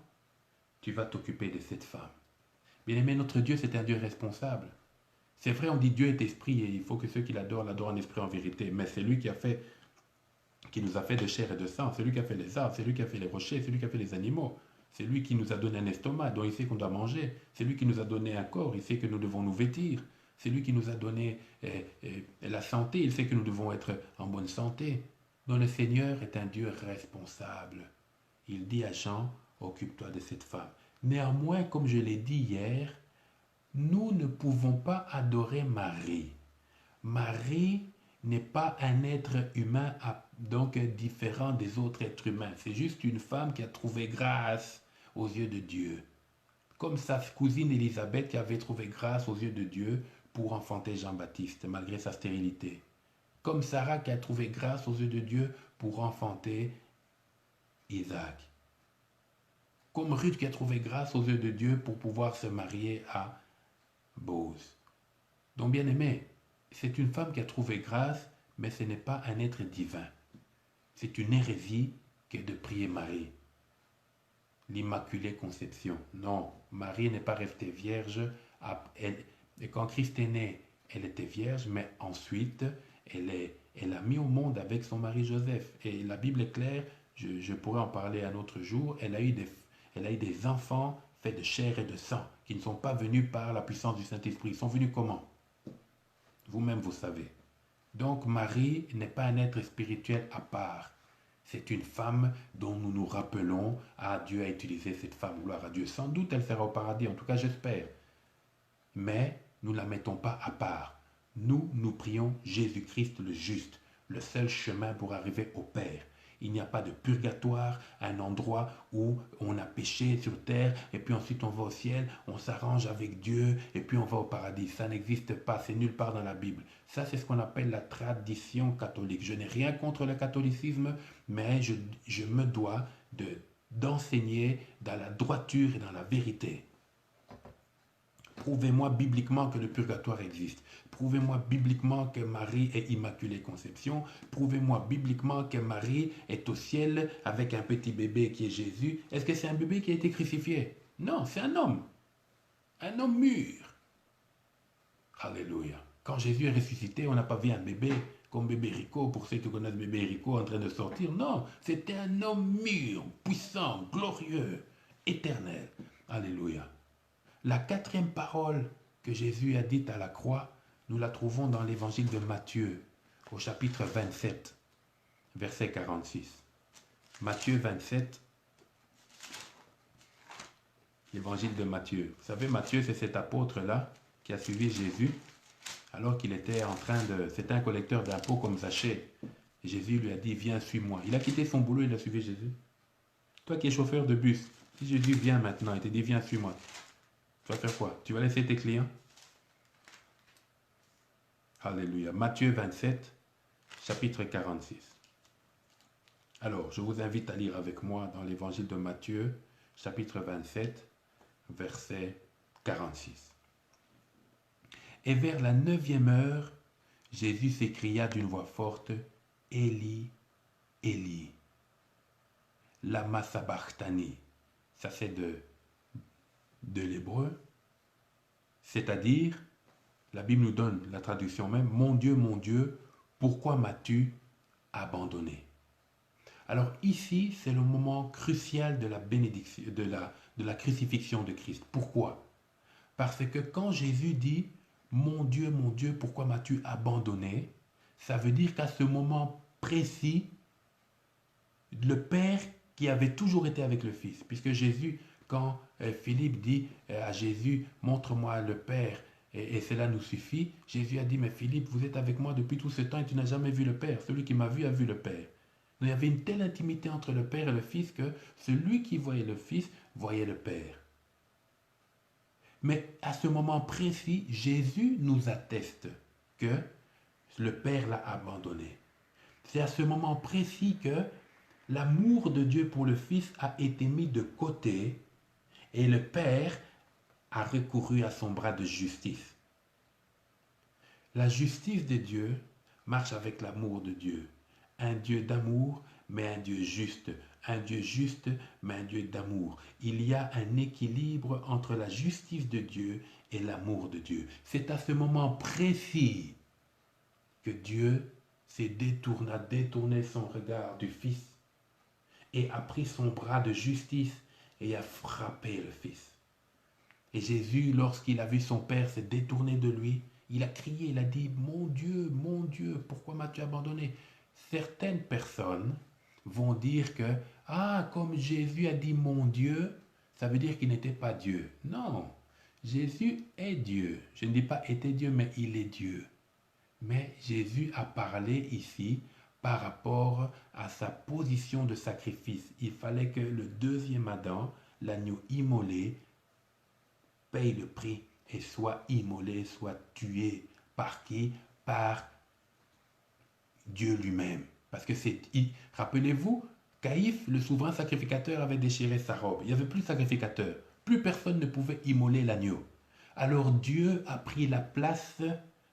tu vas t'occuper de cette femme. Bien aimé, notre Dieu, c'est un Dieu responsable. C'est vrai, on dit Dieu est esprit et il faut que ceux qui l'adorent en esprit en vérité. Mais c'est lui qui nous a fait de chair et de sang. C'est lui qui a fait les arbres, c'est lui qui a fait les rochers, c'est lui qui a fait les animaux. C'est lui qui nous a donné un estomac dont il sait qu'on doit manger. C'est lui qui nous a donné un corps, il sait que nous devons nous vêtir. C'est lui qui nous a donné la santé, il sait que nous devons être en bonne santé. Donc le Seigneur est un Dieu responsable. Il dit à Jean, occupe-toi de cette femme. Néanmoins, comme je l'ai dit hier, nous ne pouvons pas adorer Marie. Marie n'est pas un être humain donc différent des autres êtres humains. C'est juste une femme qui a trouvé grâce aux yeux de Dieu. Comme sa cousine Élisabeth qui avait trouvé grâce aux yeux de Dieu pour enfanter Jean-Baptiste malgré sa stérilité. Comme Sarah qui a trouvé grâce aux yeux de Dieu pour enfanter Isaac. Comme Ruth qui a trouvé grâce aux yeux de Dieu pour pouvoir se marier à Boaz. Donc bien aimé, c'est une femme qui a trouvé grâce, mais ce n'est pas un être divin. C'est une hérésie que de prier Marie. L'Immaculée Conception. Non, Marie n'est pas restée vierge. Et quand Christ est né, elle était vierge, mais ensuite, elle a mis au monde avec son mari Joseph. Et la Bible est claire, je pourrais en parler un autre jour, elle a eu des enfants faits de chair et de sang, qui ne sont pas venus par la puissance du Saint-Esprit. Ils sont venus comment? Vous-même, vous savez. Donc Marie n'est pas un être spirituel à part. C'est une femme dont nous nous rappelons, Dieu a utilisé cette femme, gloire à Dieu. Sans doute elle sera au paradis, en tout cas j'espère. Mais nous ne la mettons pas à part. Nous prions Jésus-Christ le juste, le seul chemin pour arriver au Père. Il n'y a pas de purgatoire, un endroit où on a péché sur terre et puis ensuite on va au ciel, on s'arrange avec Dieu et puis on va au paradis. Ça n'existe pas, c'est nulle part dans la Bible. Ça, c'est ce qu'on appelle la tradition catholique. Je n'ai rien contre le catholicisme, mais je me dois d'enseigner dans la droiture et dans la vérité. Prouvez-moi bibliquement que le purgatoire existe. Prouvez-moi bibliquement que Marie est Immaculée Conception. Prouvez-moi bibliquement que Marie est au ciel avec un petit bébé qui est Jésus. Est-ce que c'est un bébé qui a été crucifié? Non, c'est un homme. Un homme mûr. Alléluia. Quand Jésus est ressuscité, on n'a pas vu un bébé comme bébé Rico, pour ceux qui connaissent bébé Rico en train de sortir. Non, c'était un homme mûr, puissant, glorieux, éternel. Alléluia. La quatrième parole que Jésus a dite à la croix, nous la trouvons dans l'évangile de Matthieu, au chapitre 27, verset 46. Matthieu 27, l'évangile de Matthieu. Vous savez, Matthieu, c'est cet apôtre-là qui a suivi Jésus alors qu'il était en train de... C'était un collecteur d'impôts comme Zachée. Et Jésus lui a dit, viens, suis-moi. Il a quitté son boulot, il a suivi Jésus. Toi qui es chauffeur de bus, si Jésus vient maintenant, il te dit, viens, suis-moi. Tu vas faire quoi? Tu vas laisser tes clients? Alléluia. Matthieu 27, chapitre 46. Alors, je vous invite à lire avec moi dans l'évangile de Matthieu, chapitre 27, verset 46. Et vers la 9e heure, Jésus s'écria d'une voix forte, Élie, Élie, lama sabachthani. Ça c'est de l'hébreu, c'est-à-dire, la Bible nous donne la traduction même, mon Dieu, pourquoi m'as-tu abandonné? Alors ici, c'est le moment crucial de la bénédiction, de la crucifixion de Christ. Pourquoi? Parce que quand Jésus dit, mon Dieu, pourquoi m'as-tu abandonné? Ça veut dire qu'à ce moment précis, le Père qui avait toujours été avec le Fils, puisque Jésus, quand Philippe dit à Jésus, montre-moi le Père, et cela nous suffit, Jésus a dit, mais Philippe, vous êtes avec moi depuis tout ce temps et tu n'as jamais vu le Père. Celui qui m'a vu a vu le Père. Il y avait une telle intimité entre le Père et le Fils que celui qui voyait le Fils voyait le Père. Mais à ce moment précis, Jésus nous atteste que le Père l'a abandonné. C'est à ce moment précis que l'amour de Dieu pour le Fils a été mis de côté et le Père a recouru à son bras de justice. La justice de Dieu marche avec l'amour de Dieu. Un Dieu d'amour, mais un Dieu juste. Un Dieu juste, mais un Dieu d'amour. Il y a un équilibre entre la justice de Dieu et l'amour de Dieu. C'est à ce moment précis que Dieu s'est détourné son regard du Fils et a pris son bras de justice et a frappé le Fils. Et Jésus, lorsqu'il a vu son Père se détourner de lui, il a crié, il a dit, mon Dieu, pourquoi m'as-tu abandonné? Certaines personnes vont dire que, comme Jésus a dit mon Dieu, ça veut dire qu'il n'était pas Dieu. Non, Jésus est Dieu. Je ne dis pas était Dieu, mais il est Dieu. Mais Jésus a parlé ici par rapport à sa position de sacrifice. Il fallait que le deuxième Adam, l'agneau immolé, paye le prix et soit immolé, soit tué. Par qui? Par Dieu lui-même. Parce que rappelez-vous, Caïphe, le souverain sacrificateur, avait déchiré sa robe. Il n'y avait plus de sacrificateur. Plus personne ne pouvait immoler l'agneau. Alors Dieu a pris la place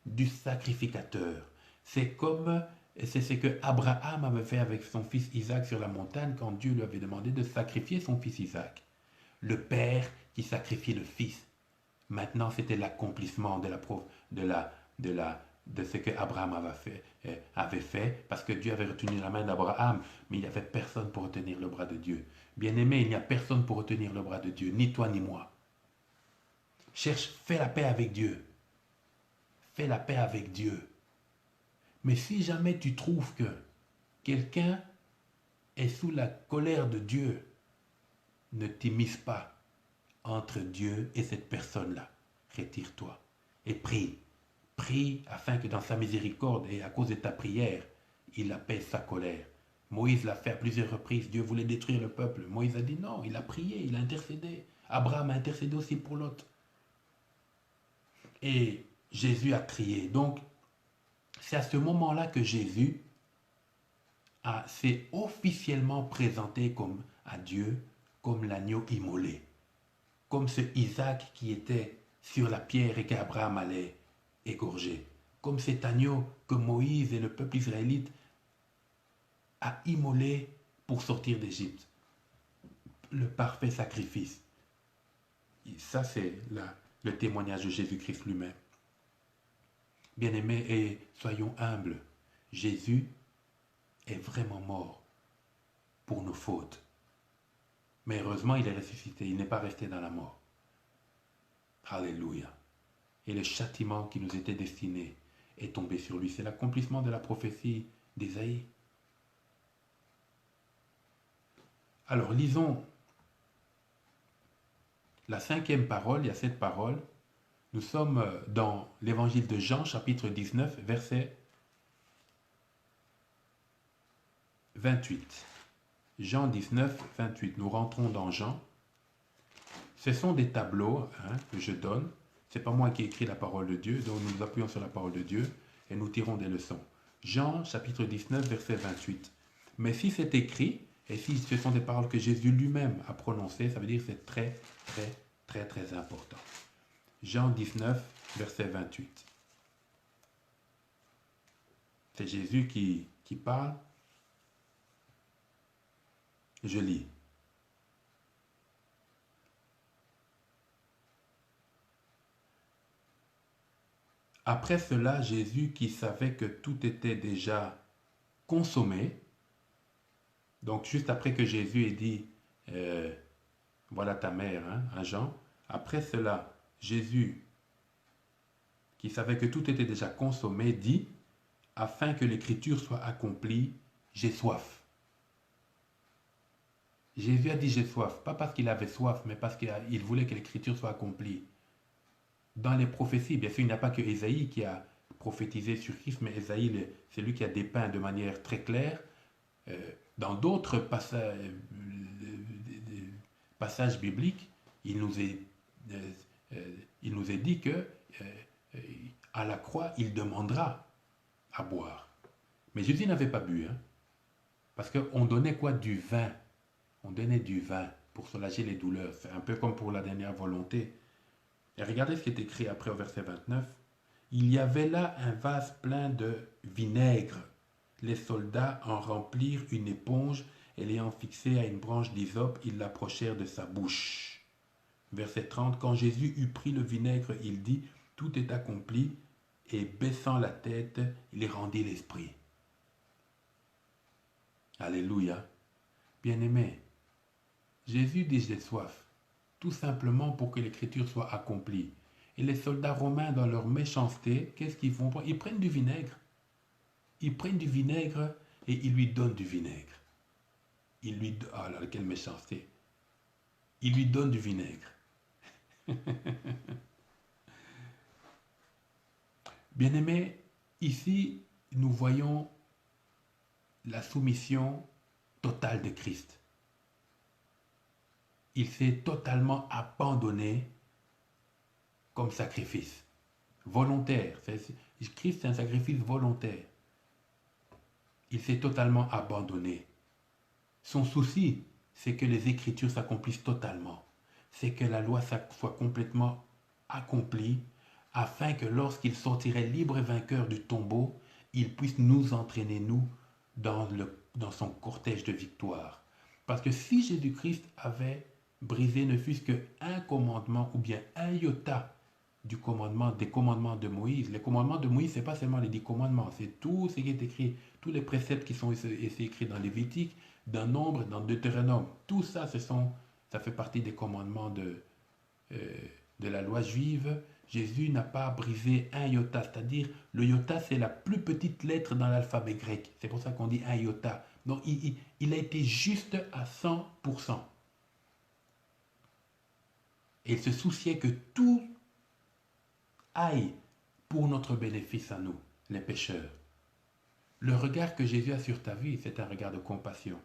du sacrificateur. C'est ce que Abraham avait fait avec son fils Isaac sur la montagne quand Dieu lui avait demandé de sacrifier son fils Isaac. Le père qui sacrifiait le fils. Maintenant, c'était l'accomplissement de ce que Abraham avait fait, parce que Dieu avait retenu la main d'Abraham, mais il n'y avait personne pour retenir le bras de Dieu. Bien-aimé, il n'y a personne pour retenir le bras de Dieu, ni toi ni moi. Fais la paix avec Dieu. Fais la paix avec Dieu. Mais si jamais tu trouves que quelqu'un est sous la colère de Dieu, ne t'immisce pas entre Dieu et cette personne-là. Retire-toi et prie. Prie afin que dans sa miséricorde et à cause de ta prière, il apaise sa colère. Moïse l'a fait à plusieurs reprises. Dieu voulait détruire le peuple. Moïse a dit non, il a prié, il a intercédé. Abraham a intercédé aussi pour Lot. Et Jésus a crié. Donc, c'est à ce moment-là que Jésus s'est officiellement présenté comme à Dieu, comme l'agneau immolé. Comme ce Isaac qui était sur la pierre et qu'Abraham allait égorger. Comme cet agneau que Moïse et le peuple israélite a immolé pour sortir d'Égypte. Le parfait sacrifice. Et ça, c'est le témoignage de Jésus-Christ lui-même. Bien-aimés, et soyons humbles. Jésus est vraiment mort pour nos fautes. Mais heureusement, il est ressuscité. Il n'est pas resté dans la mort. Alléluia. Et le châtiment qui nous était destiné est tombé sur lui. C'est l'accomplissement de la prophétie d'Ésaïe. Alors, lisons la 5e parole. Il y a cette parole. Nous sommes dans l'évangile de Jean, chapitre 19, verset 28. Jean 19, 28. Nous rentrons dans Jean. Ce sont des tableaux que je donne. Ce n'est pas moi qui ai écrit la parole de Dieu, donc nous nous appuyons sur la parole de Dieu et nous tirons des leçons. Jean, chapitre 19, verset 28. Mais si c'est écrit, et si ce sont des paroles que Jésus lui-même a prononcées, ça veut dire que c'est très, très, très, très important. Jean 19, verset 28. C'est Jésus qui parle. Je lis. Après cela, Jésus, qui savait que tout était déjà consommé, donc juste après que Jésus ait dit, voilà ta mère, à Jean, après cela, Jésus, qui savait que tout était déjà consommé, dit, afin que l'écriture soit accomplie, j'ai soif. Jésus a dit j'ai soif, pas parce qu'il avait soif, mais parce qu'il voulait que l'écriture soit accomplie. Dans les prophéties, bien sûr, il n'y a pas que Ésaïe qui a prophétisé sur Christ, mais Ésaïe, c'est lui qui a dépeint de manière très claire. Dans d'autres passages bibliques, il nous est dit que à la croix, il demandera à boire. Mais Jésus n'avait pas bu, parce qu'on donnait quoi? Du vin. On donnait du vin pour soulager les douleurs. C'est un peu comme pour la dernière volonté. Et regardez ce qui est écrit après au verset 29. Il y avait là un vase plein de vinaigre. Les soldats en remplirent une éponge et l'ayant fixée à une branche d'hysope, ils l'approchèrent de sa bouche. Verset 30. Quand Jésus eut pris le vinaigre, il dit, tout est accompli, et baissant la tête, il rendit l'esprit. Alléluia. Bien-aimé, Jésus dit j'ai soif, tout simplement pour que l'écriture soit accomplie. Et les soldats romains, dans leur méchanceté, qu'est-ce qu'ils font? Ils prennent du vinaigre. Ils prennent du vinaigre et ils lui donnent du vinaigre. Ah là, quelle méchanceté. Ils lui donnent du vinaigre. Bien-aimés, ici, nous voyons la soumission totale de Christ. Il s'est totalement abandonné comme sacrifice. Volontaire. Christ, c'est un sacrifice volontaire. Il s'est totalement abandonné. Son souci, c'est que les Écritures s'accomplissent totalement. C'est que la loi soit complètement accomplie, afin que lorsqu'il sortirait libre et vainqueur du tombeau, il puisse nous entraîner, nous, dans son cortège de victoire. Parce que si Jésus-Christ avait brisé ne fût-ce qu'un commandement ou bien un iota des commandements de Moïse. Les commandements de Moïse, ce n'est pas seulement les 10 commandements, c'est tout ce qui est écrit, tous les préceptes qui sont écrits dans Lévitique, dans Nombre, dans Deutéronome. Tout ça, ça fait partie des commandements de la loi juive. Jésus n'a pas brisé un iota, c'est-à-dire le iota, c'est la plus petite lettre dans l'alphabet grec. C'est pour ça qu'on dit un iota. Donc, il a été juste à 100%. Et il se souciait que tout aille pour notre bénéfice à nous, les pécheurs. Le regard que Jésus a sur ta vie, c'est un regard de compassion.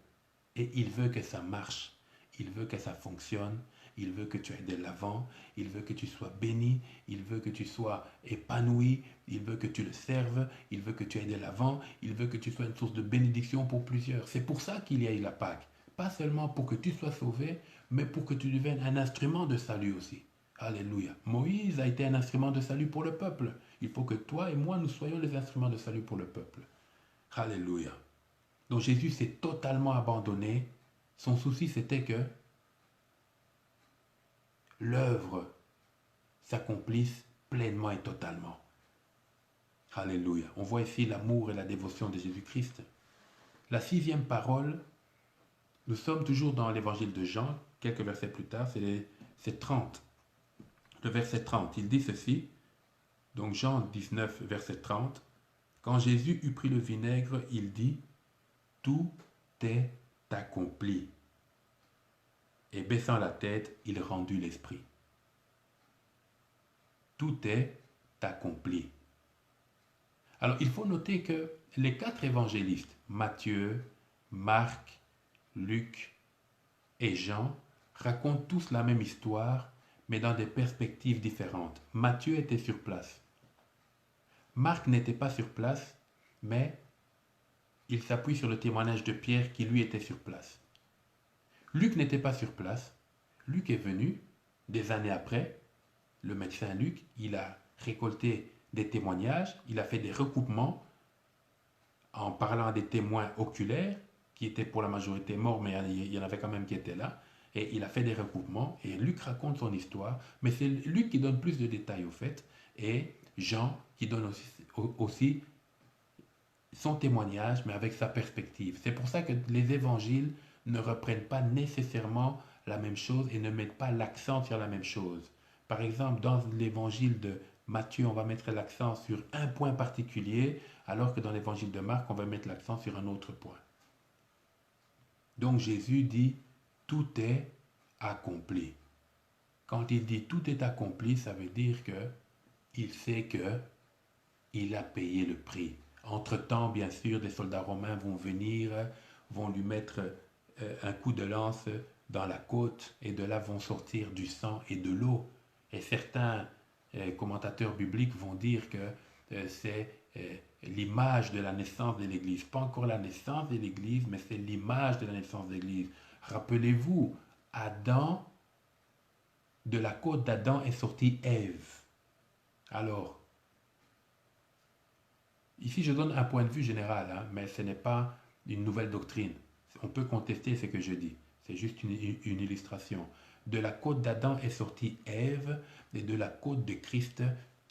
Et il veut que ça marche. Il veut que ça fonctionne. Il veut que tu ailles de l'avant. Il veut que tu sois béni. Il veut que tu sois épanoui. Il veut que tu le serves. Il veut que tu ailles de l'avant. Il veut que tu sois une source de bénédiction pour plusieurs. C'est pour ça qu'il y a eu la Pâque. Pas seulement pour que tu sois sauvé, mais pour que tu deviennes un instrument de salut aussi. Alléluia. Moïse a été un instrument de salut pour le peuple. Il faut que toi et moi, nous soyons les instruments de salut pour le peuple. Alléluia. Donc Jésus s'est totalement abandonné. Son souci, c'était que l'œuvre s'accomplisse pleinement et totalement. Alléluia. On voit ici l'amour et la dévotion de Jésus-Christ. La 6e parole, nous sommes toujours dans l'évangile de Jean, quelques versets plus tard, c'est 30. Le verset 30, il dit ceci, donc Jean 19, verset 30, quand Jésus eut pris le vinaigre, il dit, tout est accompli. Et baissant la tête, il rendit l'esprit. Tout est accompli. Alors, il faut noter que les 4 évangélistes, Matthieu, Marc, Luc et Jean, racontent tous la même histoire, mais dans des perspectives différentes. Matthieu était sur place. Marc n'était pas sur place, mais il s'appuie sur le témoignage de Pierre qui lui était sur place. Luc n'était pas sur place. Luc est venu des années après. Le médecin Luc, il a récolté des témoignages, il a fait des recoupements en parlant à des témoins oculaires qui étaient pour la majorité morts, mais il y en avait quand même qui étaient là. Et il a fait des recoupements et Luc raconte son histoire, mais c'est Luc qui donne plus de détails au fait, et Jean qui donne aussi son témoignage, mais avec sa perspective. C'est pour ça que les évangiles ne reprennent pas nécessairement la même chose et ne mettent pas l'accent sur la même chose. Par exemple, dans l'évangile de Matthieu, on va mettre l'accent sur un point particulier, alors que dans l'évangile de Marc, on va mettre l'accent sur un autre point. Donc Jésus dit, tout est accompli. Quand il dit tout est accompli, ça veut dire que il sait que il a payé le prix. Entre-temps, bien sûr, des soldats romains vont venir, vont lui mettre un coup de lance dans la côte, et de là vont sortir du sang et de l'eau. Et certains commentateurs bibliques vont dire que c'est l'image de la naissance de l'Église. Pas encore la naissance de l'Église, mais c'est l'image de la naissance de l'Église. Rappelez-vous, Adam, de la côte d'Adam est sortie Ève. Alors, ici je donne un point de vue général, mais ce n'est pas une nouvelle doctrine. On peut contester ce que je dis. C'est juste une illustration. De la côte d'Adam est sortie Ève, et de la côte de Christ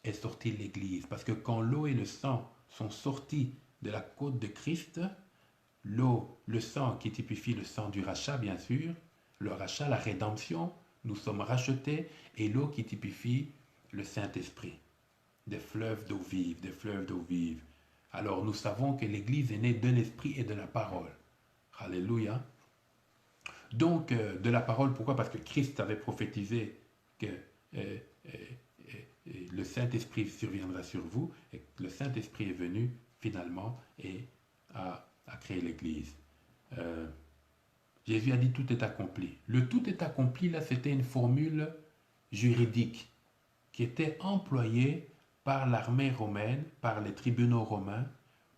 est sortie l'Église. Parce que quand l'eau et le sang sont sortis de la côte de Christ, l'eau, le sang qui typifie le sang du rachat, bien sûr, le rachat, la rédemption, nous sommes rachetés, et l'eau qui typifie le Saint-Esprit, des fleuves d'eau vive, des fleuves d'eau vive. Alors nous savons que l'Église est née de l'Esprit et de la parole. Alléluia. Donc, de la parole, pourquoi? Parce que Christ avait prophétisé que le Saint-Esprit surviendra sur vous, et le Saint-Esprit est venu finalement et a créé l'Église. Jésus a dit tout est accompli. Le tout est accompli, là, c'était une formule juridique qui était employée par l'armée romaine, par les tribunaux romains,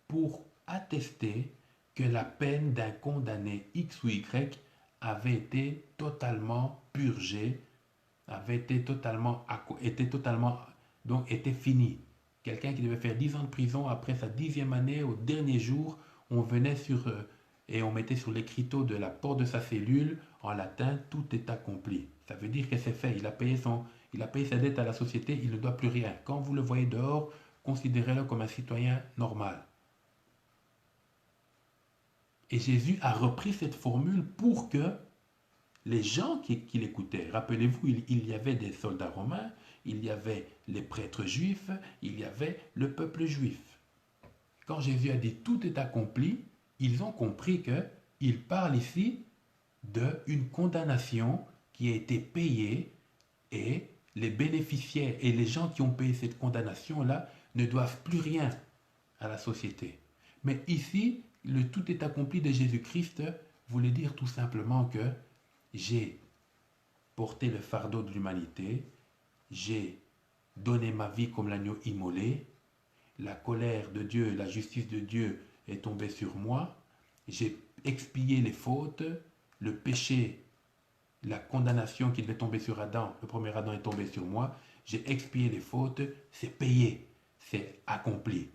pour attester que la peine d'un condamné X ou Y avait été totalement purgée, était fini. Quelqu'un qui devait faire 10 ans de prison, après sa 10e année, au dernier jour, on venait et on mettait sur l'écriteau de la porte de sa cellule, en latin, tout est accompli. Ça veut dire que c'est fait, il a payé sa dette à la société, il ne doit plus rien. Quand vous le voyez dehors, considérez-le comme un citoyen normal. Et Jésus a repris cette formule pour que les gens qui l'écoutaient, rappelez-vous, il y avait des soldats romains, il y avait les prêtres juifs, il y avait le peuple juif. Quand Jésus a dit tout est accompli, ils ont compris qu'il parle ici d'une condamnation qui a été payée, et les bénéficiaires et les gens qui ont payé cette condamnation-là ne doivent plus rien à la société. Mais ici, le tout est accompli de Jésus-Christ voulait dire tout simplement que j'ai porté le fardeau de l'humanité, j'ai donné ma vie comme l'agneau immolé, la colère de Dieu, la justice de Dieu est tombée sur moi, j'ai expié les fautes, le péché, la condamnation qui devait tomber sur Adam, le premier Adam est tombé sur moi, j'ai expié les fautes, c'est payé, c'est accompli.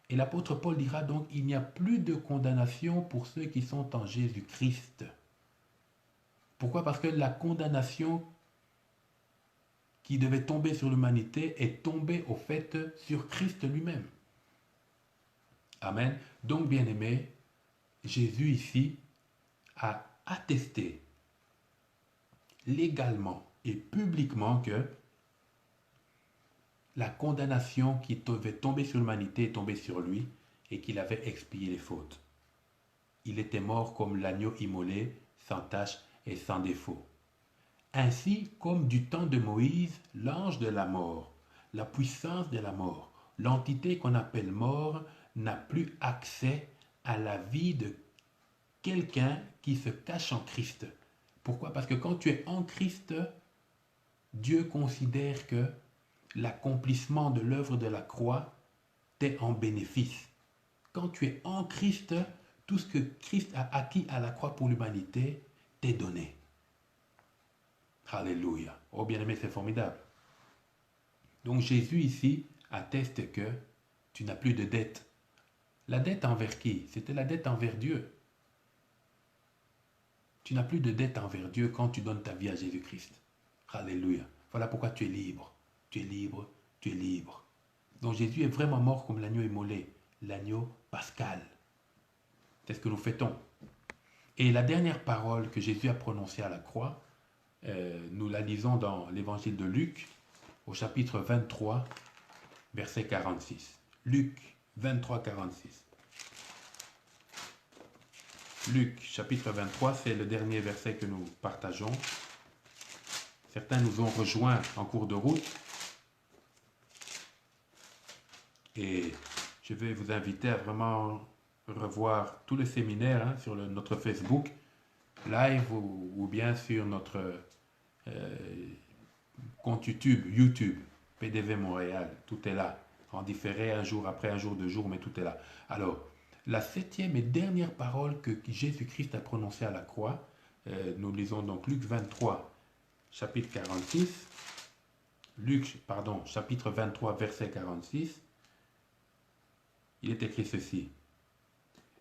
Et l'apôtre Paul dira donc, il n'y a plus de condamnation pour ceux qui sont en Jésus-Christ. Pourquoi? Parce que la condamnation qui devait tomber sur l'humanité est tombée au fait sur Christ lui-même. Amen. Donc, bien-aimé, Jésus ici a attesté légalement et publiquement que la condamnation qui devait tomber sur l'humanité est tombée sur lui et qu'il avait expié les fautes. Il était mort comme l'agneau immolé, sans tache et sans défaut. Ainsi, comme du temps de Moïse, l'ange de la mort, la puissance de la mort, l'entité qu'on appelle mort, n'a plus accès à la vie de quelqu'un qui se cache en Christ. Pourquoi? Parce que quand tu es en Christ, Dieu considère que l'accomplissement de l'œuvre de la croix t'est en bénéfice. Quand tu es en Christ, tout ce que Christ a acquis à la croix pour l'humanité t'est donné. Alléluia. Oh bien-aimé, c'est formidable. Donc Jésus ici atteste que tu n'as plus de dette. La dette envers qui? C'était la dette envers Dieu. Tu n'as plus de dette envers Dieu quand tu donnes ta vie à Jésus-Christ. Alléluia. Voilà pourquoi tu es libre. Tu es libre, tu es libre. Donc Jésus est vraiment mort comme l'agneau immolé, l'agneau pascal. C'est ce que nous fêtons. Et la dernière parole que Jésus a prononcée à la croix, nous la lisons dans l'évangile de Luc, au chapitre 23, verset 46. Luc 23, 46. Luc, chapitre 23, c'est le dernier verset que nous partageons. Certains nous ont rejoints en cours de route. Et je vais vous inviter à vraiment revoir tout le séminaire sur notre Facebook live ou bien sur notre compte YouTube, PDV Montréal. Tout est là, en différé un jour après un jour, 2 jours, mais tout est là. Alors, la 7e et dernière parole que Jésus-Christ a prononcée à la croix, nous lisons donc Luc 23, chapitre 46. Chapitre 23, verset 46. Il est écrit ceci.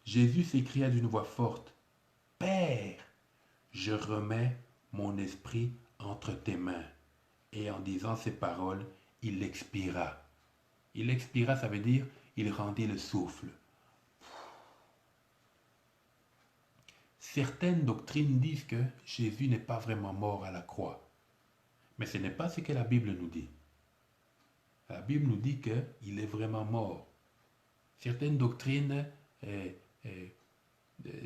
Jésus s'écria d'une voix forte, « Père, je remets mon esprit entre tes mains. » Et en disant ces paroles, il expira. Il expira, ça veut dire, il rendit le souffle. Certaines doctrines disent que Jésus n'est pas vraiment mort à la croix. Mais ce n'est pas ce que la Bible nous dit. La Bible nous dit qu'il est vraiment mort. Certaines doctrines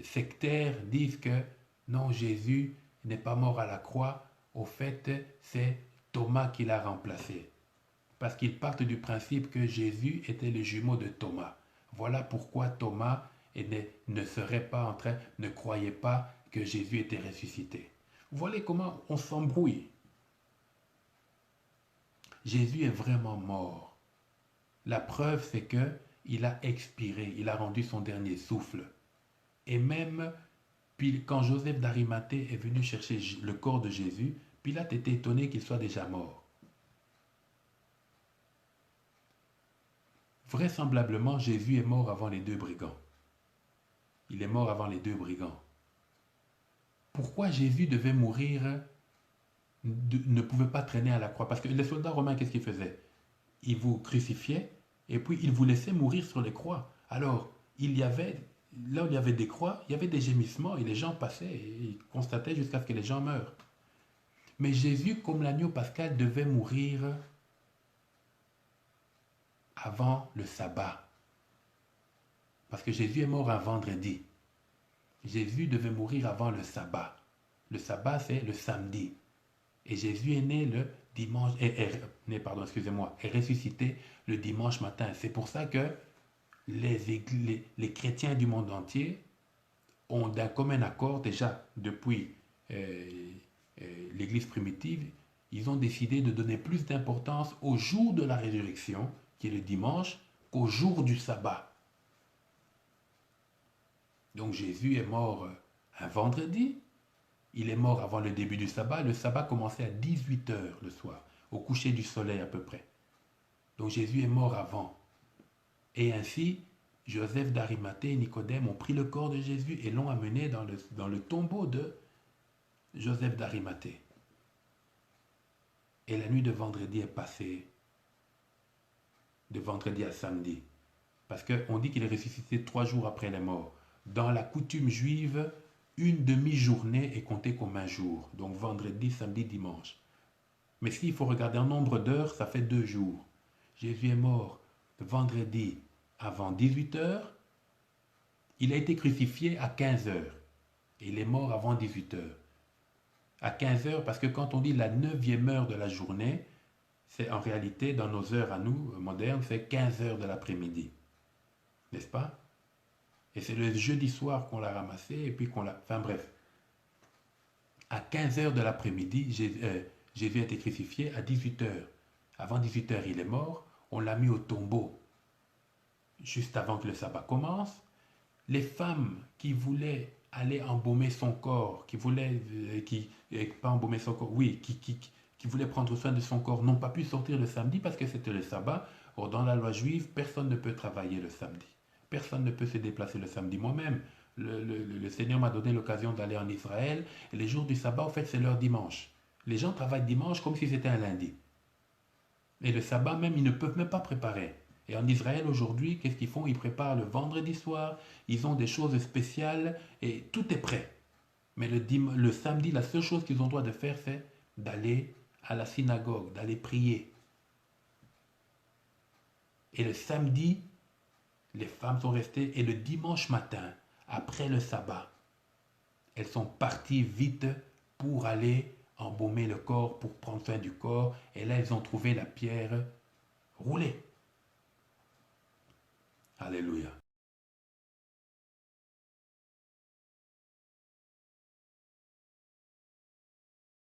sectaires disent que non, Jésus n'est pas mort à la croix. Au fait, c'est Thomas qui l'a remplacé. Parce qu'ils partent du principe que Jésus était le jumeau de Thomas. Voilà pourquoi Thomas ne croyait pas que Jésus était ressuscité. Voilà comment on s'embrouille. Jésus est vraiment mort. La preuve, c'est que il a expiré, il a rendu son dernier souffle. Et même quand Joseph d'Arimathée est venu chercher le corps de Jésus, Pilate était étonné qu'il soit déjà mort. Vraisemblablement, Jésus est mort avant les 2 brigands. Il est mort avant les 2 brigands. Pourquoi Jésus devait mourir, ne pouvait pas traîner à la croix? Parce que les soldats romains, qu'est-ce qu'ils faisaient? Ils vous crucifiaient et puis ils vous laissaient mourir sur les croix. Alors, là où il y avait des croix, il y avait des gémissements et les gens passaient et ils constataient jusqu'à ce que les gens meurent. Mais Jésus, comme l'agneau pascal, devait mourir avant le sabbat. Parce que Jésus est mort un vendredi. Jésus devait mourir avant le sabbat. Le sabbat, c'est le samedi. Et Jésus est né le dimanche, est ressuscité le dimanche matin. C'est pour ça que les chrétiens du monde entier ont d'un commun accord, déjà depuis l'Église primitive, ils ont décidé de donner plus d'importance au jour de la résurrection, qui est le dimanche, qu'au jour du sabbat. Donc Jésus est mort un vendredi, il est mort avant le début du sabbat. Le sabbat commençait à 18 h le soir, au coucher du soleil à peu près. Donc Jésus est mort avant. Et ainsi, Joseph d'Arimathée et Nicodème ont pris le corps de Jésus et l'ont amené dans le tombeau de Joseph d'Arimathée. Et la nuit de vendredi est passée, de vendredi à samedi. Parce qu'on dit qu'il est ressuscité 3 jours après les morts. Dans la coutume juive, une demi-journée est comptée comme un jour. Donc vendredi, samedi, dimanche. Mais s'il faut regarder en nombre d'heures, ça fait 2 jours. Jésus est mort vendredi avant 18 h. Il a été crucifié à 15 h. Et il est mort avant 18 h. À 15 h, parce que quand on dit la 9e heure de la journée, c'est en réalité, dans nos heures à nous, modernes, c'est 15 h de l'après-midi. N'est-ce pas? Et c'est le jeudi soir qu'on l'a ramassé et puis qu'on l'a... Enfin bref. À 15 h de l'après-midi, Jésus a été crucifié à 18 h. Avant 18 h, il est mort. On l'a mis au tombeau juste avant que le sabbat commence. Les femmes qui voulaient aller embaumer son corps, qui voulaient... pas embaumer son corps, oui, qui voulaient prendre soin de son corps, n'ont pas pu sortir le samedi parce que c'était le sabbat. Or, dans la loi juive, personne ne peut travailler le samedi. Personne ne peut se déplacer le samedi. Moi-même, le Seigneur m'a donné l'occasion d'aller en Israël. Et les jours du sabbat, en fait, c'est leur dimanche. Les gens travaillent dimanche comme si c'était un lundi. Et le sabbat, même, ils ne peuvent même pas préparer. Et en Israël, aujourd'hui, qu'est-ce qu'ils font? Ils préparent le vendredi soir. Ils ont des choses spéciales et tout est prêt. Mais le samedi, la seule chose qu'ils ont le droit de faire, c'est d'aller à la synagogue, d'aller prier. Et le samedi, les femmes sont restées, et le dimanche matin, après le sabbat, elles sont parties vite pour aller embaumer le corps, pour prendre soin du corps, et là elles ont trouvé la pierre roulée. Alléluia.